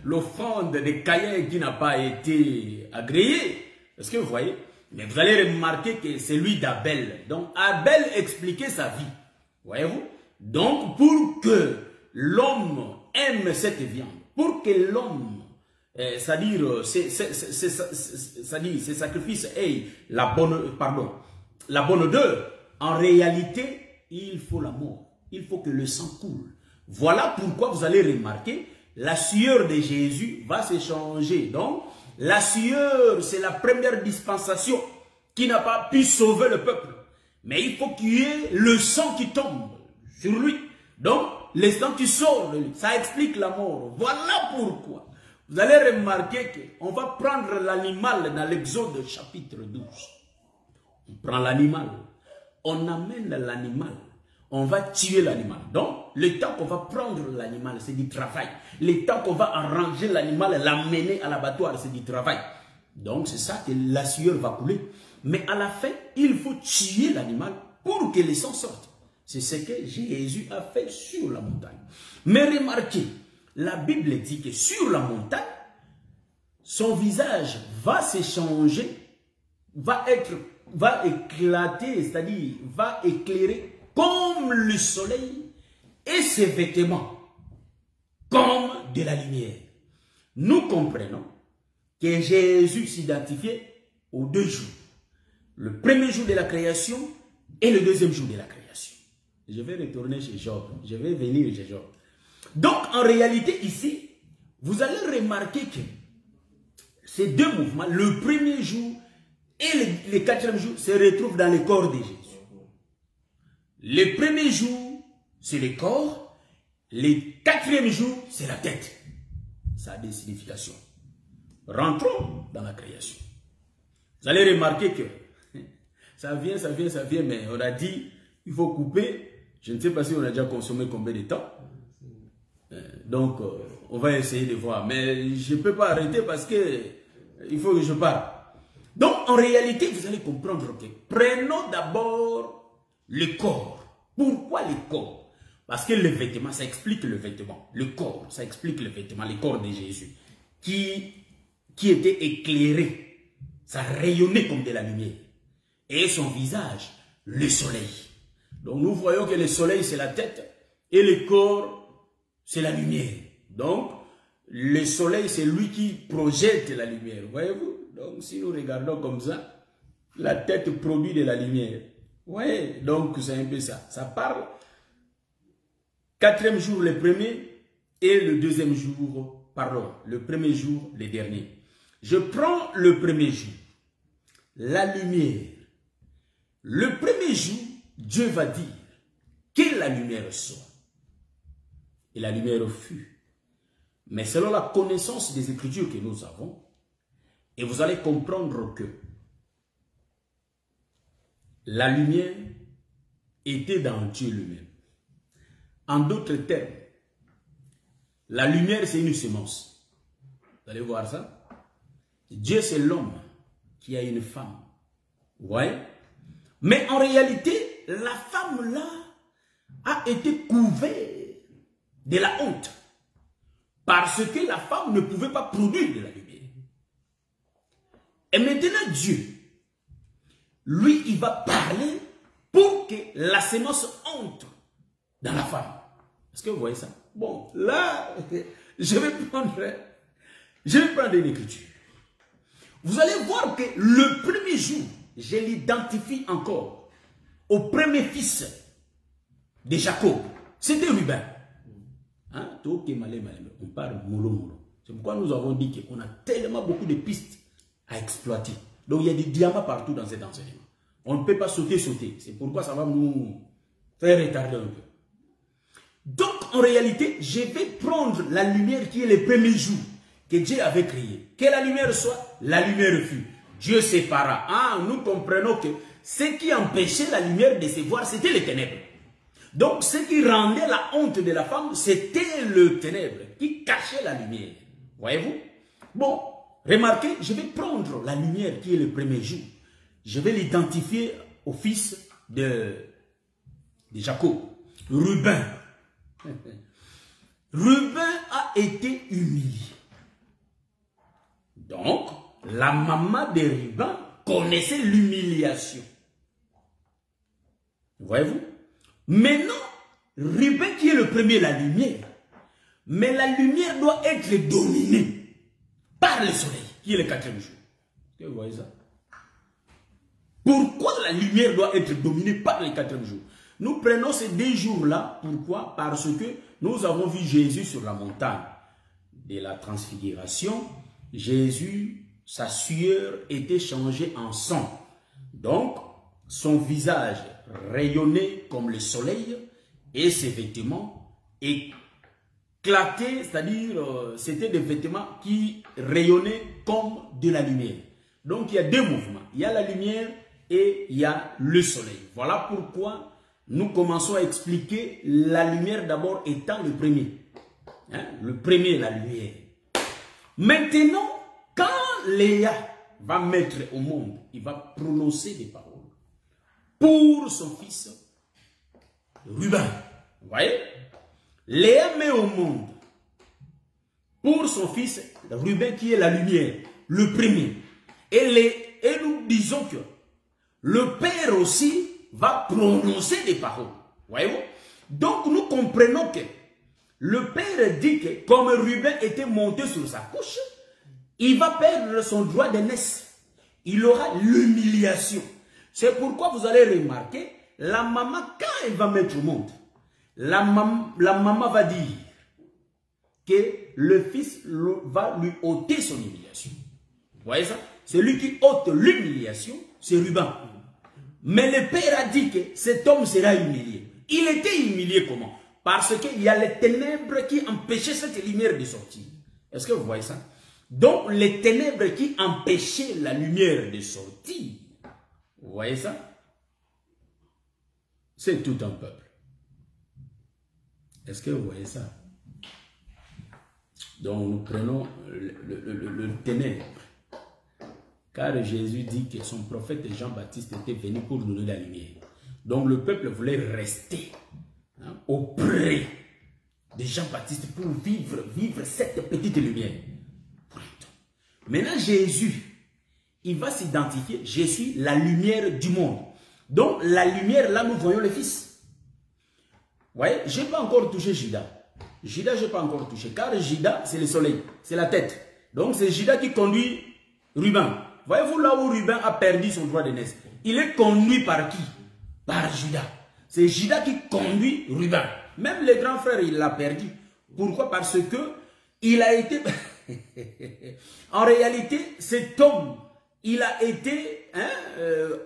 [SPEAKER 2] l'offrande de Caïn qui n'a pas été agréée. Est-ce que vous voyez? Mais vous allez remarquer que c'est lui d'Abel. Donc Abel expliquait sa vie. Voyez-vous? Donc pour que l'homme aime cette viande, pour que l'homme, c'est-à-dire ces sacrifices aient la bonne odeur, en réalité, il faut la mort. Il faut que le sang coule. Voilà pourquoi vous allez remarquer, la sueur de Jésus va s'échanger. Donc, la sueur, c'est la première dispensation qui n'a pas pu sauver le peuple. Mais il faut qu'il y ait le sang qui tombe sur lui. Donc, le sang qui sort de lui, ça explique la mort. Voilà pourquoi. Vous allez remarquer qu'on va prendre l'animal dans l'Exode chapitre 12. On prend l'animal. On amène l'animal. On va tuer l'animal. Donc, le temps qu'on va prendre l'animal, c'est du travail. Le temps qu'on va arranger l'animal, l'amener à l'abattoir, c'est du travail. Donc, c'est ça que la sueur va couler. Mais à la fin, il faut tuer l'animal pour que le sang sorte. C'est ce que Jésus a fait sur la montagne. Mais remarquez, la Bible dit que sur la montagne, son visage va s'échanger, va éclater, c'est-à-dire va éclairer comme le soleil et ses vêtements comme de la lumière. Nous comprenons que Jésus s'identifiait aux 2 jours. Le premier jour de la création et le deuxième jour de la création. Je vais retourner chez Job. Je vais venir chez Job. Donc, en réalité, ici, vous allez remarquer que ces 2 mouvements, le premier jour et le 4e jour, se retrouvent dans le corps de Jésus. Le premier jour, c'est le corps. Le 4e jour, c'est la tête. Ça a des significations. Rentrons dans la création. Vous allez remarquer que ça vient, mais on a dit, il faut couper. Je ne sais pas si on a déjà consommé combien de temps. Donc, on va essayer de voir. Mais je ne peux pas arrêter parce que il faut que je parle. Donc, en réalité, vous allez comprendre que prenons d'abord le corps. Pourquoi le corps? Parce que le vêtement, ça explique le vêtement. Le corps, ça explique le vêtement, le corps de Jésus. Qui était éclairé. ça rayonnait comme de la lumière. Et son visage, le soleil. Donc nous voyons que le soleil c'est la tête et le corps c'est la lumière. Donc le soleil c'est lui qui projette la lumière, voyez-vous. Donc si nous regardons comme ça, la tête produit de la lumière. Ouais, donc c'est un peu ça. Ça parle. 4e jour le premier et le 2e jour, pardon, le premier jour le dernier. Je prends le premier jour, la lumière. Le premier jour, Dieu va dire que la lumière soit. Et la lumière fut. Mais selon la connaissance des Écritures que nous avons, et vous allez comprendre que la lumière était dans Dieu lui-même. En d'autres termes, la lumière c'est une semence. Vous allez voir ça. Dieu c'est l'homme qui a une femme. Vous voyez? Mais en réalité, la femme là a été couverte de la honte. Parce que la femme ne pouvait pas produire de la lumière. Et maintenant Dieu, lui, il va parler pour que la sémence entre dans la femme. Est-ce que vous voyez ça? Bon, là, je vais prendre une écriture. Vous allez voir que le premier jour, je l'identifie encore au premier fils de Jacob. C'était Ruben. Hein? On parle mollo. C'est pourquoi nous avons dit qu'on a tellement beaucoup de pistes à exploiter. Donc il y a des diamants partout dans cet enseignement. On ne peut pas sauter. C'est pourquoi ça va nous faire retarder un peu. Donc en réalité, je vais prendre la lumière qui est le premier jour que Dieu avait créé. Que la lumière soit, la lumière fut. Dieu sépara. Ah, nous comprenons que ce qui empêchait la lumière de se voir, c'était les ténèbres. Donc ce qui rendait la honte de la femme, c'était le ténèbre qui cachait la lumière. Voyez-vous? Bon, remarquez, je vais prendre la lumière qui est le premier jour. Je vais l'identifier au fils de Jacob, Ruben. Ruben a été humilié. Donc, la maman de Ruben connaissait l'humiliation. Voyez-vous? Maintenant, Ruben qui est le premier, la lumière. Mais la lumière doit être dominée par le soleil, qui est le 4e jour. Est-ce que vous voyez ça? Pourquoi la lumière doit être dominée par le 4e jour? Nous prenons ces 2 jours-là. Pourquoi? Parce que nous avons vu Jésus sur la montagne de la transfiguration. Jésus, sa sueur était changée en sang. Donc, son visage rayonnait comme le soleil et ses vêtements éclataient, c'est-à-dire c'était des vêtements qui rayonnaient comme de la lumière. Donc, il y a 2 mouvements. Il y a la lumière et il y a le soleil. Voilà pourquoi nous commençons à expliquer la lumière d'abord étant le premier. Hein? Le premier, la lumière. Maintenant, quand Léa va mettre au monde, il va prononcer des paroles pour son fils Ruben. Vous voyez? Léa met au monde pour son fils Ruben qui est la lumière, le premier. Et nous disons que le père aussi va prononcer des paroles. Voyez-vous? Donc nous comprenons que le père dit que comme Ruben était monté sur sa couche, il va perdre son droit d'aînesse. Il aura l'humiliation. C'est pourquoi vous allez remarquer, la maman, quand elle va mettre au monde, la maman va dire que le fils va lui ôter son humiliation. Vous voyez ça? Celui qui ôte l'humiliation, c'est Ruben. Mais le père a dit que cet homme sera humilié. Il était humilié comment? Parce qu'il y a les ténèbres qui empêchaient cette lumière de sortir. Est-ce que vous voyez ça? Donc les ténèbres qui empêchaient la lumière de sortir. Vous voyez ça? C'est tout un peuple. Est-ce que vous voyez ça? Donc nous prenons le ténèbre. Car Jésus dit que son prophète Jean-Baptiste était venu pour nous donner la lumière. Donc le peuple voulait rester auprès de Jean-Baptiste pour vivre cette petite lumière. Maintenant Jésus, il va s'identifier, je suis la lumière du monde. Donc la lumière, là nous voyons le Fils. Vous voyez, je n'ai pas encore touché Judas. Judas, je n'ai pas encore touché, car Judas, c'est le soleil, c'est la tête. Donc c'est Judas qui conduit Ruben. Voyez-vous là où Ruben a perdu son droit de naissance? Il est conduit par qui? Par Judas. C'est Judas qui conduit Ruben. Même le grand frère, il l'a perdu. Pourquoi? Parce que il a été... En réalité, cet homme, il a été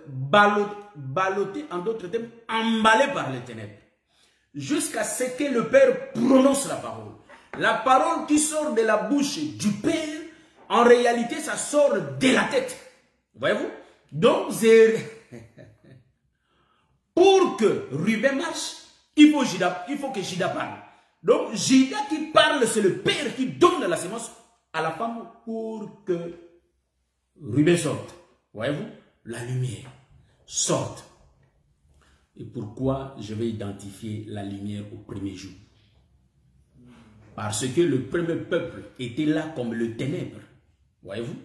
[SPEAKER 2] ballotté, en d'autres termes, emballé par les ténèbres. Jusqu'à ce que le Père prononce la parole. La parole qui sort de la bouche du Père, en réalité, ça sort de la tête. Voyez-vous? Donc, pour que Ruben marche, il faut que Judas parle. Donc, Judas qui parle, c'est le Père qui donne la sémence à la femme pour que Ruben sorte. Voyez-vous? La lumière sorte. Et pourquoi je vais identifier la lumière au premier jour? Parce que le premier peuple était là comme le ténèbre. Voyez-vous?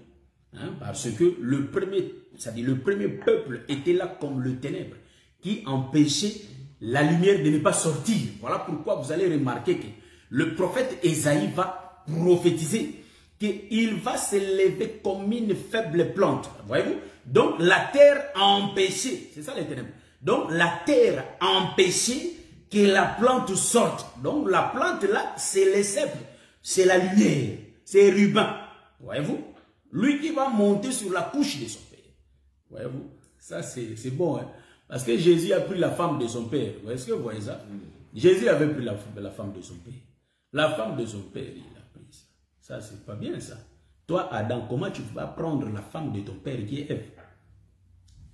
[SPEAKER 2] Hein? Parce que le premier peuple était là comme le ténèbre qui empêchait la lumière de ne pas sortir. Voilà pourquoi vous allez remarquer que le prophète Ésaïe va prophétiser qu'il va s'élever comme une faible plante. Voyez-vous? Donc la terre a empêché, c'est ça les ténèbres. Donc la terre a empêché que la plante sorte. Donc la plante là, c'est les cèpes, c'est la lumière, c'est Ruben. Voyez-vous? Lui qui va monter sur la couche de son père. Voyez-vous? Ça c'est bon, hein? Parce que Jésus a pris la femme de son père. Est-ce que vous voyez ça? Jésus avait pris la femme de son père. La femme de son père, il a pris ça. Ça, c'est pas bien ça. Toi, Adam, comment tu vas prendre la femme de ton père qui est Ève?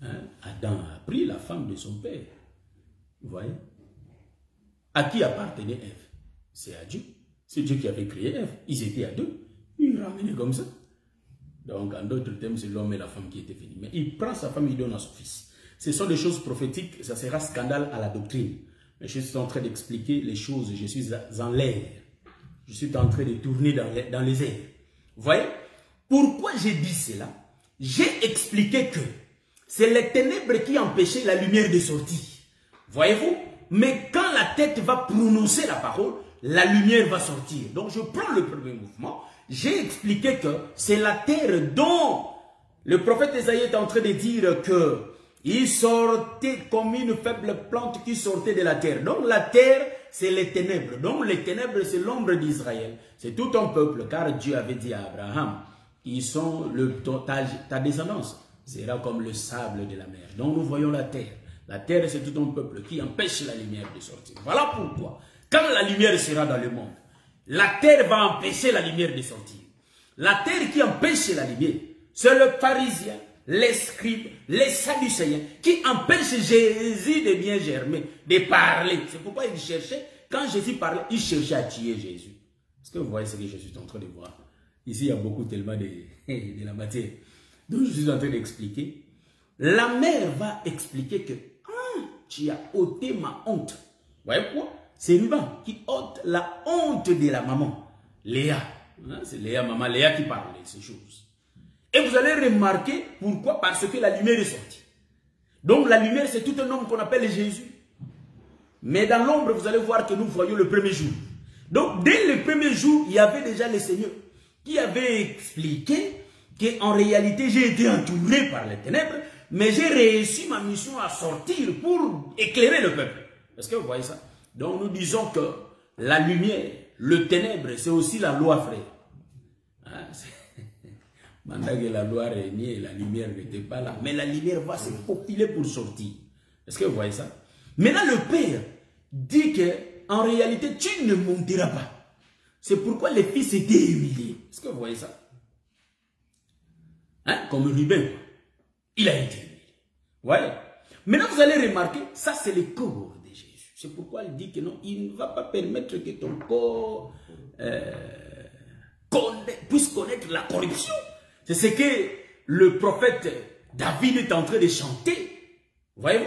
[SPEAKER 2] Hein? Adam a pris la femme de son père. Vous voyez? À qui appartenait Ève? C'est à Dieu. C'est Dieu qui avait créé Ève. Ils étaient à deux. Il ramenait comme ça. Donc, en d'autres termes, c'est l'homme et la femme qui étaient finis. Mais il prend sa femme, il donne à son fils. Ce sont des choses prophétiques, ça sera scandale à la doctrine. Mais je suis en train d'expliquer les choses, je suis en l'air. Je suis en train de tourner dans les airs. Vous voyez? Pourquoi j'ai dit cela? J'ai expliqué que c'est les ténèbres qui empêchaient la lumière de sortir. Voyez-vous? Mais quand la tête va prononcer la parole, la lumière va sortir. Donc je prends le premier mouvement. J'ai expliqué que c'est la terre dont le prophète Ésaïe est en train de dire que il sortait comme une faible plante qui sortait de la terre. Donc la terre, c'est les ténèbres. Donc les ténèbres, c'est l'ombre d'Israël. C'est tout un peuple, car Dieu avait dit à Abraham, ils sont ta descendance sera comme le sable de la mer. Donc nous voyons la terre. La terre, c'est tout un peuple qui empêche la lumière de sortir. Voilà pourquoi, quand la lumière sera dans le monde, la terre va empêcher la lumière de sortir. La terre qui empêche la lumière, c'est le pharisien, les scribes, les sadducéens qui empêchent Jésus de bien germer, de parler. C'est pourquoi il cherchait, quand Jésus parlait, il cherchait à tuer Jésus. Est-ce que vous voyez ce que je suis en train de voir? Ici, il y a beaucoup tellement de la matière. Donc, je suis en train d'expliquer. La mère va expliquer que tu as ôté ma honte. Vous voyez quoi? C'est Ruben qui ôte la honte de la maman. Léa. C'est Léa, maman Léa qui parle de ces choses. Et vous allez remarquer pourquoi? Parce que la lumière est sortie. Donc la lumière, c'est tout un homme qu'on appelle Jésus. Mais dans l'ombre, vous allez voir que nous voyons le premier jour. Donc dès le premier jour, il y avait déjà le Seigneur qui avait expliqué qu'en réalité, j'ai été entouré par les ténèbres, mais j'ai réussi ma mission à sortir pour éclairer le peuple. Est-ce que vous voyez ça? Donc nous disons que la lumière, le ténèbre, c'est aussi la loi, frère. Hein? Maintenant que la loi régnait, la lumière n'était pas là. Mais la lumière va se faufiler pour sortir. Est-ce que vous voyez ça? Maintenant, le Père dit qu'en réalité, tu ne monteras pas. C'est pourquoi les fils étaient humiliés. Est-ce que vous voyez ça? Hein? Comme Ruben, il a été humilié. Voyez? Maintenant, vous allez remarquer, ça c'est le corps de Jésus. C'est pourquoi il dit que non, il ne va pas permettre que ton corps puisse connaître la corruption. C'est ce que le prophète David est en train de chanter. Voyez-vous?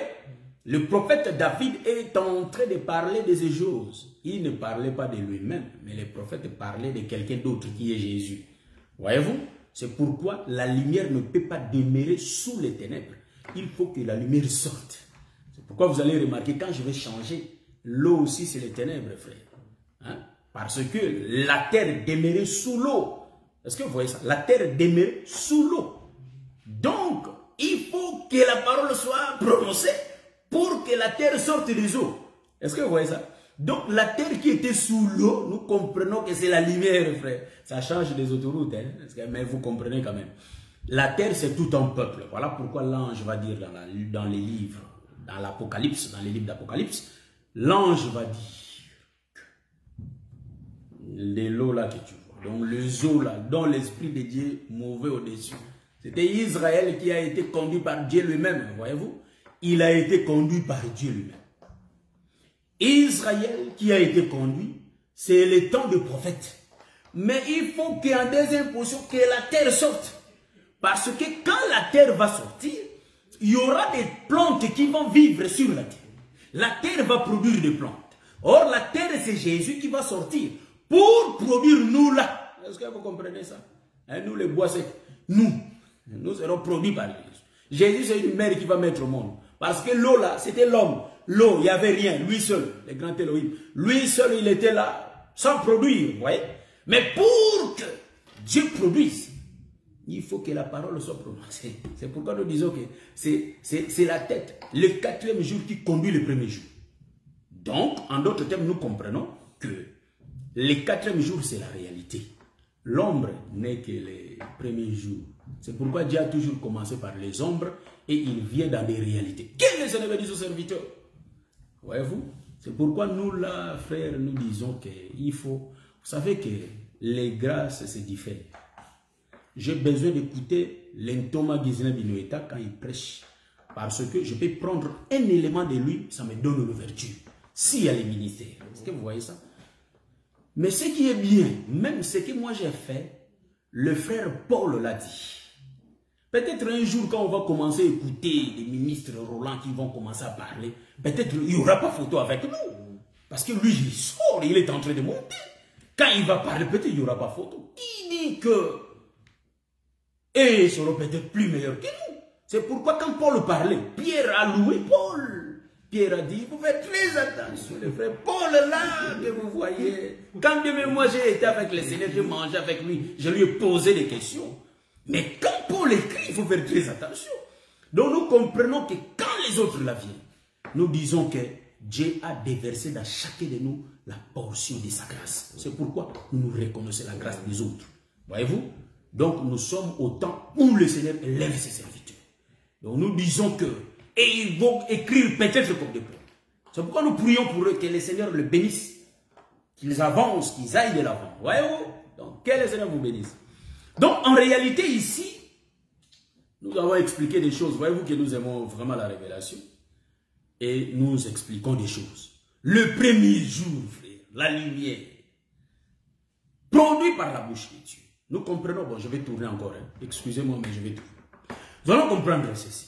[SPEAKER 2] Le prophète David est en train de parler de ces choses. Il ne parlait pas de lui-même, mais le prophète parlait de quelqu'un d'autre qui est Jésus. Voyez-vous? C'est pourquoi la lumière ne peut pas demeurer sous les ténèbres. Il faut que la lumière sorte. C'est pourquoi vous allez remarquer, quand je vais changer, l'eau aussi c'est les ténèbres, frère. Hein? Parce que la terre demeurait sous l'eau. Est-ce que vous voyez ça? La terre demeure sous l'eau. Donc, il faut que la parole soit prononcée pour que la terre sorte des eaux. Est-ce que vous voyez ça? Donc, la terre qui était sous l'eau, nous comprenons que c'est la lumière, frère. Ça change des autoroutes, hein? Mais vous comprenez quand même. La terre, c'est tout un peuple. Voilà pourquoi l'ange va dire dans les livres, dans l'Apocalypse, dans les livres d'Apocalypse, l'ange va dire les lots là que tu vois, donc les eaux là, dont l'Esprit de Dieu mouvait au-dessus. C'était Israël qui a été conduit par Dieu lui-même, voyez-vous? Il a été conduit par Dieu lui-même. Israël qui a été conduit, c'est le temps de prophète. Mais il faut qu'en deuxième position, que la terre sorte. Parce que quand la terre va sortir, il y aura des plantes qui vont vivre sur la terre. La terre va produire des plantes. Or, la terre, c'est Jésus qui va sortir pour produire nous là. Est-ce que vous comprenez ça? Hein, nous, les bois secs, nous serons produits par Jésus. Jésus, c'est une mère qui va mettre au monde. Parce que l'eau là, c'était l'homme. L'eau, il n'y avait rien. Lui seul, le grand Elohim. Lui seul, il était là, sans produire, vous voyez? Mais pour que Dieu produise, il faut que la parole soit prononcée. C'est pourquoi nous disons que c'est la tête, le 4e jour qui conduit le premier jour. Donc, en d'autres termes, nous comprenons que le 4e jour, c'est la réalité. L'ombre n'est que les premiers jours. C'est pourquoi Dieu a toujours commencé par les ombres et il vient dans des réalités. Quel est le Seigneur dit aux serviteurs? Voyez-vous? C'est pourquoi nous, là, frères, nous disons qu'il faut... Vous savez que les grâces, c'est différent. J'ai besoin d'écouter l'Entoma Gizina Binoeta quand il prêche. Parce que je peux prendre un élément de lui, ça me donne l'ouverture. S'il y a les ministères. Est-ce que vous voyez ça? Mais ce qui est bien, même ce que moi j'ai fait, le frère Paul l'a dit. Peut-être un jour, quand on va commencer à écouter des ministres Roland qui vont commencer à parler, peut-être il n'y aura pas photo avec nous. Parce que lui, il sort, il est en train de monter. Quand il va parler, peut-être il n'y aura pas photo. Qui dit que... Et ils seront peut-être plus meilleurs que nous. C'est pourquoi quand Paul parlait, Pierre a loué Paul. Pierre a dit, vous faites très attention, les frères. Paul là, que vous voyez. Quand même moi j'ai été avec le Seigneur, j'ai mangé avec lui, je lui ai posé des questions. Mais quand Paul écrit, il faut faire très attention. Donc nous comprenons que quand les autres la viennent, nous disons que Dieu a déversé dans chacun de nous la portion de sa grâce. C'est pourquoi nous reconnaissons la grâce des autres. Voyez-vous? Donc nous sommes au temps où le Seigneur élève ses serviteurs. Donc nous disons que, et ils vont écrire peut-être comme des plans. C'est pourquoi nous prions pour eux, que le Seigneur le bénisse, qu'ils avancent, qu'ils aillent de l'avant. Voyez-vous? Donc que le Seigneur vous bénisse. Donc en réalité ici, nous avons expliqué des choses. Voyez-vous que nous aimons vraiment la révélation. Et nous expliquons des choses. Le premier jour, frère, la lumière, produit par la bouche de Dieu. Nous comprenons, bon, je vais tourner encore, hein. Excusez-moi, mais je vais tourner. Nous allons comprendre ceci.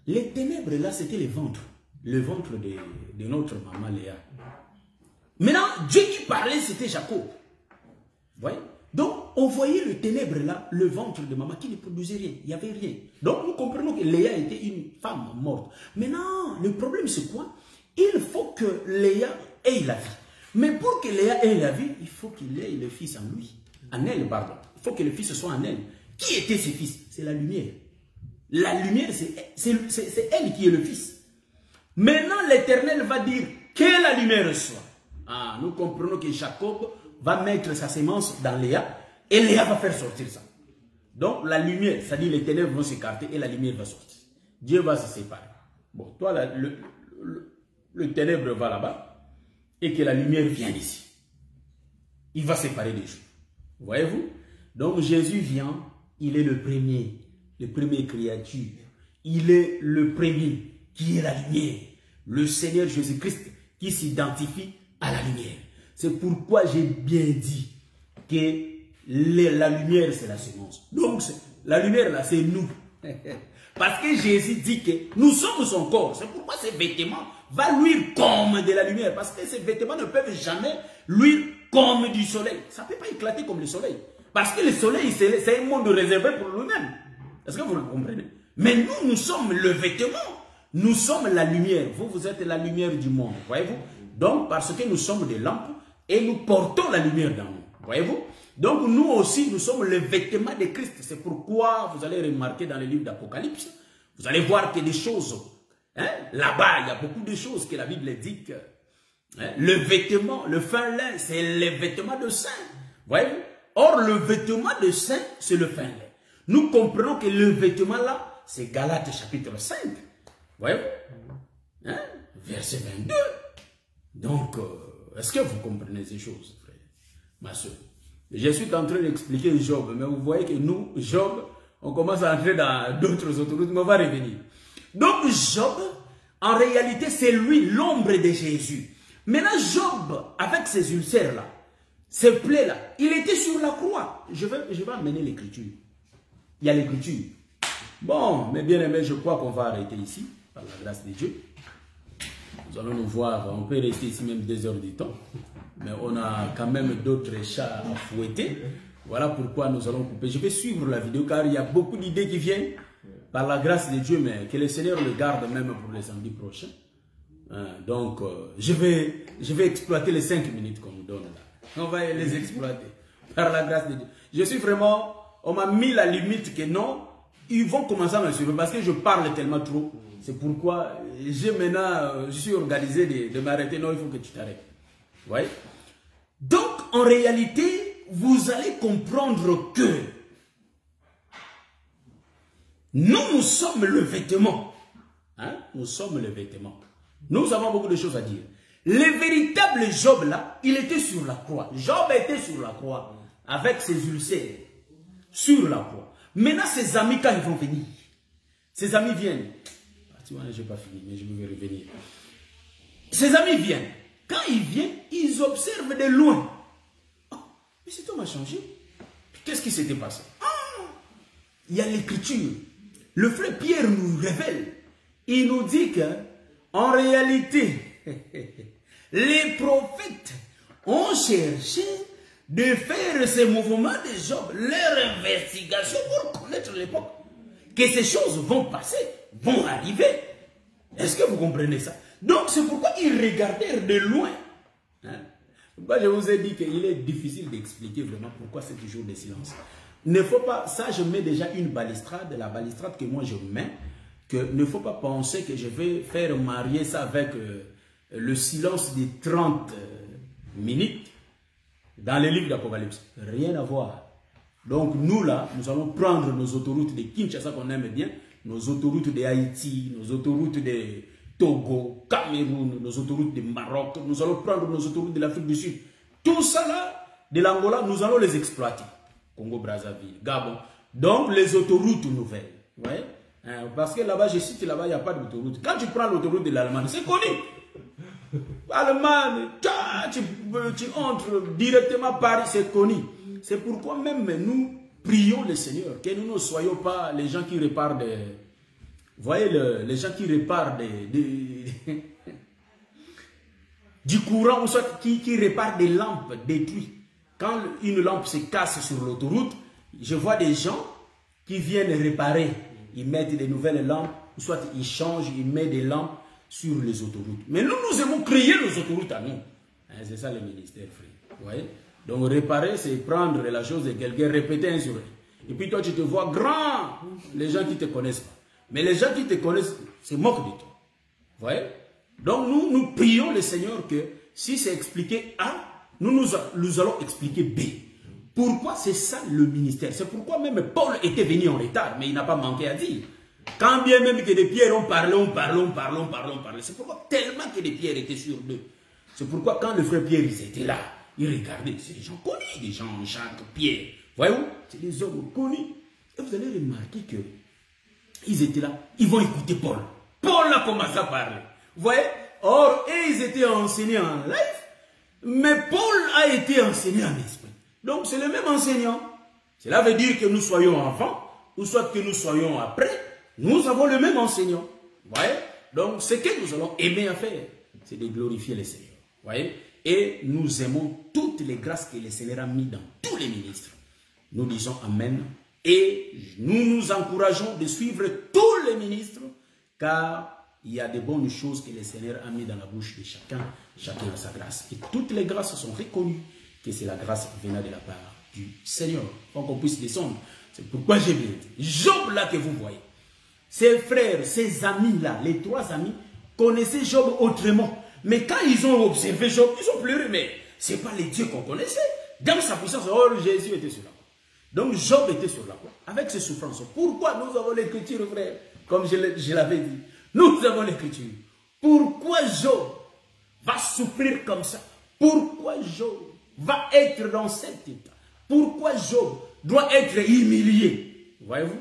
[SPEAKER 2] Les ténèbres, là, c'était le ventre de notre maman Léa. Maintenant, Dieu qui parlait, c'était Jacob. Vous voyez? Donc, on voyait le ténèbre là, le ventre de maman qui ne produisait rien. Il n'y avait rien. Donc, nous comprenons que Léa était une femme morte. Maintenant, le problème, c'est quoi? Il faut que Léa ait la vie. Mais pour que Léa ait la vie, il faut qu'il ait le fils en lui. En elle, pardon. Il faut que le fils soit en elle. Qui était ce fils? C'est la lumière. La lumière, c'est elle qui est le fils. Maintenant, l'Éternel va dire que la lumière soit. Ah, nous comprenons que Jacob va mettre sa sémence dans Léa et Léa va faire sortir ça. Donc, la lumière, c'est-à-dire les ténèbres vont s'écarter et la lumière va sortir. Dieu va se séparer. Bon, toi, le ténèbre va là-bas et que la lumière vient ici. Il va séparer les choses. Voyez-vous? Donc, Jésus vient, il est le premier créature. Il est le premier qui est la lumière. Le Seigneur Jésus-Christ qui s'identifie à la lumière. C'est pourquoi j'ai bien dit que la lumière, c'est la semence. Donc, la lumière, là, c'est nous. Parce que Jésus dit que nous sommes son corps. C'est pourquoi ces vêtements vont luire comme de la lumière. Parce que ces vêtements ne peuvent jamais luire comme du soleil. Ça ne peut pas éclater comme le soleil. Parce que le soleil, c'est un monde réservé pour lui-même. Est-ce que vous le comprenez? Mais nous, nous sommes le vêtement. Nous sommes la lumière. Vous, vous êtes la lumière du monde. Voyez-vous? Donc, parce que nous sommes des lampes et nous portons la lumière dans nous. Voyez-vous? Donc, nous aussi, nous sommes le vêtement de Christ. C'est pourquoi vous allez remarquer dans le livre d'Apocalypse, vous allez voir que des choses, hein, là-bas, il y a beaucoup de choses que la Bible dit que hein, le vêtement, le fin lin, c'est le vêtement de saint. Voyez-vous? Or, le vêtement de saint, c'est le fin lin. Nous comprenons que le vêtement là, c'est Galates chapitre 5. Voyez-vous? Hein? Verset 22. Donc, est-ce que vous comprenez ces choses, frère, ma soeur? Je suis en train d'expliquer Job, mais vous voyez que nous, Job, on commence à entrer dans d'autres autoroutes, mais on va revenir. Donc, Job, en réalité, c'est lui l'ombre de Jésus. Maintenant, Job, avec ses ulcères-là, ces plaies-là, il était sur la croix. Je vais amener l'écriture. Il y a l'écriture. Bon, mais bien aimé, je crois qu'on va arrêter ici, par la grâce de Dieu. Nous allons nous voir, on peut rester ici même 2 heures du temps. Mais on a quand même d'autres chats à fouetter. Voilà pourquoi nous allons couper. Je vais suivre la vidéo car il y a beaucoup d'idées qui viennent par la grâce de Dieu, mais que le Seigneur le garde même pour les samedis prochains. Donc, je vais exploiter les 5 minutes qu'on nous donne là. On va les exploiter par la grâce de Dieu. Je suis vraiment, on m'a mis la limite que non, ils vont commencer à me suivre parce que je parle tellement trop. C'est pourquoi je suis organisé de m'arrêter. Non, il faut que tu t'arrêtes. Ouais. Donc, en réalité, vous allez comprendre que nous sommes le vêtement. Hein? Nous sommes le vêtement. Nous avons beaucoup de choses à dire. Le véritable Job là, il était sur la croix. Job était sur la croix avec ses ulcères. Sur la croix. Maintenant, ses amis, quand ils vont venir, ses amis viennent. Ah, tu vois, je n'ai pas fini, mais je vais revenir. Ses amis viennent. Quand ils viennent, ils observent de loin. Oh, mais cet homme a changé. Qu'est-ce qui s'était passé? Oh, il y a l'écriture. Le frère Pierre nous révèle. Il nous dit qu'en réalité, les prophètes ont cherché de faire ces mouvements de Job, leur investigation pour connaître l'époque. Que ces choses vont passer, vont arriver. Est-ce que vous comprenez ça? Donc, c'est pourquoi ils regardèrent de loin. Hein? Moi, je vous ai dit qu'il est difficile d'expliquer vraiment pourquoi c'est toujours des silences. Ne faut pas, ça je mets déjà une balustrade, la balustrade que moi je mets, que ne faut pas penser que je vais faire marier ça avec le silence des 30 minutes dans les livres d'Apocalypse. Rien à voir. Donc nous là, nous allons prendre nos autoroutes de Kinshasa qu'on aime bien, nos autoroutes de Haïti, nos autoroutes de Togo, Cameroun, nos autoroutes de Maroc, nous allons prendre nos autoroutes de l'Afrique du Sud. Tout ça là, de l'Angola, nous allons les exploiter. Congo, Brazzaville, Gabon. Donc les autoroutes nouvelles. Ouais? Parce que là-bas, je cite là-bas, il n'y a pas d'autoroute. Quand tu prends l'autoroute de l'Allemagne, c'est connu. Allemagne, tu entres directement à Paris, c'est connu. C'est pourquoi même nous prions le Seigneur, que nous ne soyons pas les gens qui réparent des... Vous voyez, les gens qui réparent du courant, ou soit qui réparent des lampes détruites. Quand une lampe se casse sur l'autoroute, je vois des gens qui viennent réparer. Ils mettent des nouvelles lampes, ou soit ils changent, ils mettent des lampes sur les autoroutes. Mais nous, nous aimons créer nos autoroutes à nous. C'est ça le ministère, frère. Vous voyez? Donc réparer, c'est prendre la chose de quelqu'un, répéter un sur un. Et puis toi, tu te vois grand, les gens qui ne te connaissent pas. Mais les gens qui te connaissent, c'est moquent de toi. Vous voyez? Donc nous prions le Seigneur que si c'est expliqué A, nous allons expliquer B. Pourquoi c'est ça le ministère? C'est pourquoi même Paul était venu en retard, mais il n'a pas manqué à dire. Quand bien même que des pierres ont parlé. C'est pourquoi tellement que des pierres étaient sur eux. C'est pourquoi quand le frère Pierre ils étaient là, ils regardaient, c'est des gens connus, des gens Jacques, Pierre. Voyez-vous? C'est des hommes connus. Et vous allez remarquer que ils étaient là, ils vont écouter Paul. Paul a commencé à parler. Vous voyez? Or, ils étaient enseignés en live, mais Paul a été enseigné en esprit. Donc, c'est le même enseignant. Cela veut dire que nous soyons avant, ou soit que nous soyons après, nous avons le même enseignant. Vous voyez? Donc, ce que nous allons aimer à faire, c'est de glorifier le Seigneur. Vous voyez? Et nous aimons toutes les grâces que le Seigneur a mis dans tous les ministres. Nous disons Amen. Et nous nous encourageons de suivre tous les ministres, car il y a de bonnes choses que le Seigneur a mis dans la bouche de chacun. Chacun a sa grâce. Et toutes les grâces sont reconnues que c'est la grâce venant de la part du Seigneur. Pour qu'on puisse descendre. C'est pourquoi j'ai bien dit. Job là que vous voyez. Ses frères, ses amis là, les trois amis, connaissaient Job autrement. Mais quand ils ont observé Job, ils ont pleuré. Mais ce n'est pas les dieux qu'on connaissait. Dans sa puissance, oh, Jésus était sur la croix. Donc Job était sur la croix, avec ses souffrances. Pourquoi nous avons l'écriture, frère? Comme je l'avais dit. Nous avons l'écriture. Pourquoi Job va souffrir comme ça? Pourquoi Job va être dans cet état? Pourquoi Job doit être humilié? Voyez-vous?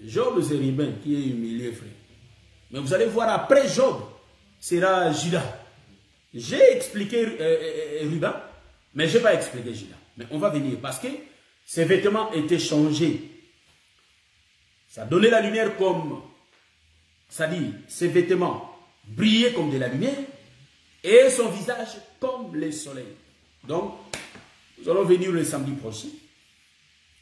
[SPEAKER 2] Job, c'est Ruben qui est humilié, frère. Mais vous allez voir, après Job, sera Judas. J'ai expliqué Ruben, mais je n'ai pas expliqué Judas. Mais on va venir parce que ses vêtements étaient changés. Ça donnait la lumière comme... Ça dit, ses vêtements brillaient comme de la lumière et son visage comme le soleil. Donc, nous allons venir le samedi prochain.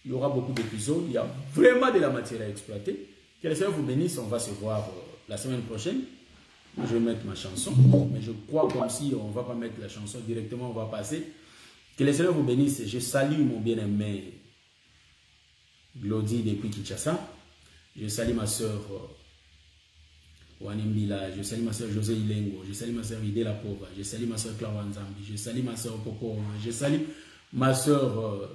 [SPEAKER 2] Il y aura beaucoup d'épisodes. Il y a vraiment de la matière à exploiter. Que le Seigneur vous bénisse. On va se voir la semaine prochaine. Je vais mettre ma chanson. Mais je crois comme si on ne va pas mettre la chanson directement. On va passer. Que le Seigneur vous bénisse. Je salue mon bien-aimé Glody depuis Kinshasa. Je salue ma soeur Wanimbila. Je salue ma soeur José Ilengo. Je salue ma soeur Ide La Pova. Je salue ma soeur Clara Nzambi. Je salue ma soeur Popo. Je salue ma soeur...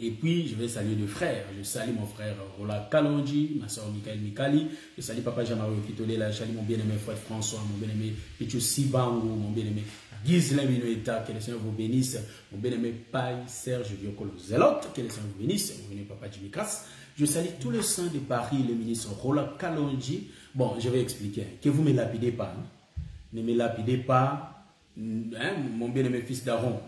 [SPEAKER 2] Et puis, je vais saluer deux frères. Je salue mon frère Rola Kalonji, ma soeur Michael Mikali. Je salue papa Jean-Marie Okitolela. Je salue mon bien-aimé frère François, mon bien-aimé Pichu Sibango, mon bien-aimé Ghislain Minueta. Que le Seigneur vous bénisse. Mon bien-aimé Paille Serge Viocolo Zelote. Que le Seigneur vous bénisse. Mon bien-aimé papa Jimmy Kras. Je salue tous les saints de Paris, le ministre Rola Kalonji. Bon, je vais expliquer. Que vous ne me lapidez pas. Hein? Ne me lapidez pas. Hein? Mon bien-aimé fils d'Aaron.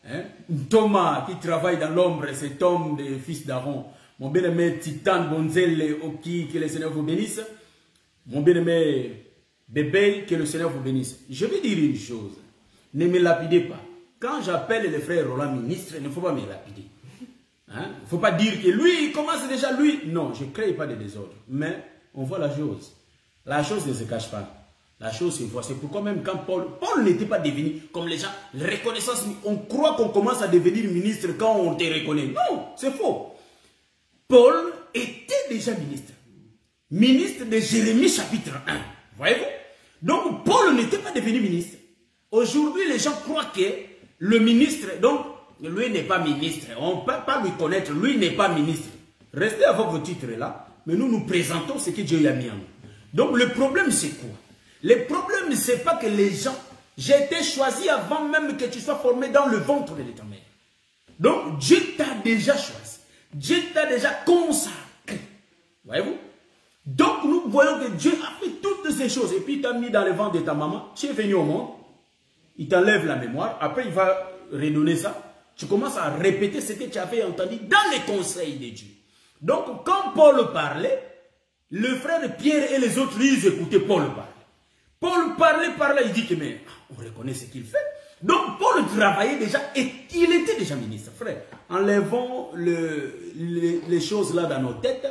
[SPEAKER 2] Hein? Thomas qui travaille dans l'ombre, cet homme de fils d'Aaron. Mon bien-aimé Titan Bonzelle Oki, que le Seigneur vous bénisse. Mon bien-aimé Bébé, que le Seigneur vous bénisse. Je vais dire une chose. Ne me lapidez pas. Quand j'appelle le frère Roland ministre, il ne faut pas me lapider. Hein? Il ne faut pas dire que lui, il commence déjà lui. Non, je ne crée pas de désordre. Mais on voit la chose. La chose ne se cache pas. La chose se voit. C'est pourquoi même quand Paul n'était pas devenu, comme les gens, reconnaissance, on croit qu'on commence à devenir ministre quand on te reconnaît. Non, c'est faux. Paul était déjà ministre. Ministre de Jérémie chapitre 1. Voyez-vous? Donc Paul n'était pas devenu ministre. Aujourd'hui, les gens croient que le ministre, donc lui n'est pas ministre. On ne peut pas lui connaître. Lui n'est pas ministre. Restez avec vos titres là. Mais nous nous présentons ce que Dieu a mis en nous. Donc le problème c'est quoi? Le problème, ce n'est pas que les gens... J'ai été choisi avant même que tu sois formé dans le ventre de ta mère. Donc, Dieu t'a déjà choisi. Dieu t'a déjà consacré. Voyez-vous? Donc, nous voyons que Dieu a fait toutes ces choses. Et puis, il t'a mis dans le ventre de ta maman. Tu es venu au monde. Il t'enlève la mémoire. Après, il va redonner ça. Tu commences à répéter ce que tu avais entendu dans les conseils de Dieu. Donc, quand Paul parlait, le frère Pierre et les autres, ils écoutaient Paul parler. Paul parlait par là, il dit que mais on reconnaît ce qu'il fait. Donc Paul travaillait déjà et il était déjà ministre, frère. Enlevons les choses là dans nos têtes.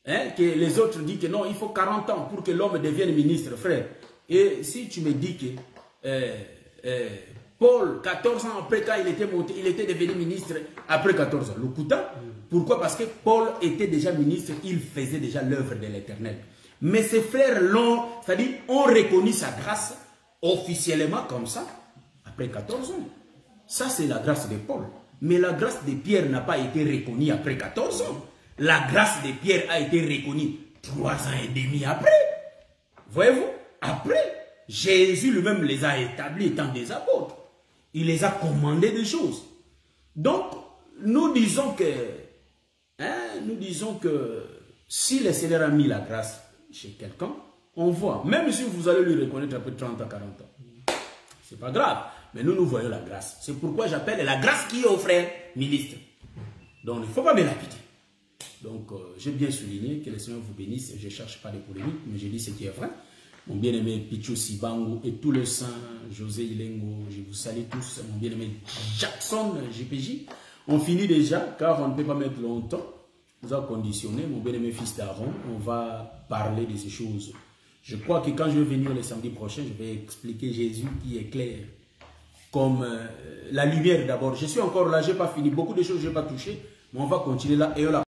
[SPEAKER 2] Hein, que les autres disent que non, il faut 40 ans pour que l'homme devienne ministre, frère. Et si tu me dis que Paul, 14 ans après quand il était monté, il était devenu ministre après 14 ans. Le Kouta, pourquoi? Parce que Paul était déjà ministre, il faisait déjà l'œuvre de l'Éternel. Mais ses frères l'ont, c'est-à-dire, ont reconnu sa grâce officiellement comme ça, après 14 ans. Ça, c'est la grâce de Paul. Mais la grâce de Pierre n'a pas été reconnue après 14 ans. La grâce de Pierre a été reconnue 3 ans et demi après. Voyez-vous? Après, Jésus lui-même les a établis étant des apôtres. Il les a commandés des choses. Donc, nous disons que si le Seigneur a mis la grâce chez quelqu'un, on voit, même si vous allez lui reconnaître après 30 à 40 ans, c'est pas grave, mais nous voyons la grâce. C'est pourquoi j'appelle la grâce qui est au frère ministre. Donc il ne faut pas me lapider. Donc j'ai bien souligné que le Seigneur vous bénisse. Je ne cherche pas de polémique, mais je dis ce qui est vrai. Mon bien-aimé Pichu Sibango et tous les saints, José Ilengo, je vous salue tous. Mon bien-aimé Jackson, JPJ. On finit déjà, car on ne peut pas mettre longtemps. Nous avons conditionné, mon bien-aimé fils d'Aaron. On va parler de ces choses. Je crois que quand je vais venir le samedi prochain, je vais expliquer Jésus qui est clair. Comme la lumière d'abord. Je suis encore là, je n'ai pas fini. Beaucoup de choses, je n'ai pas touché. Mais on va continuer là et on la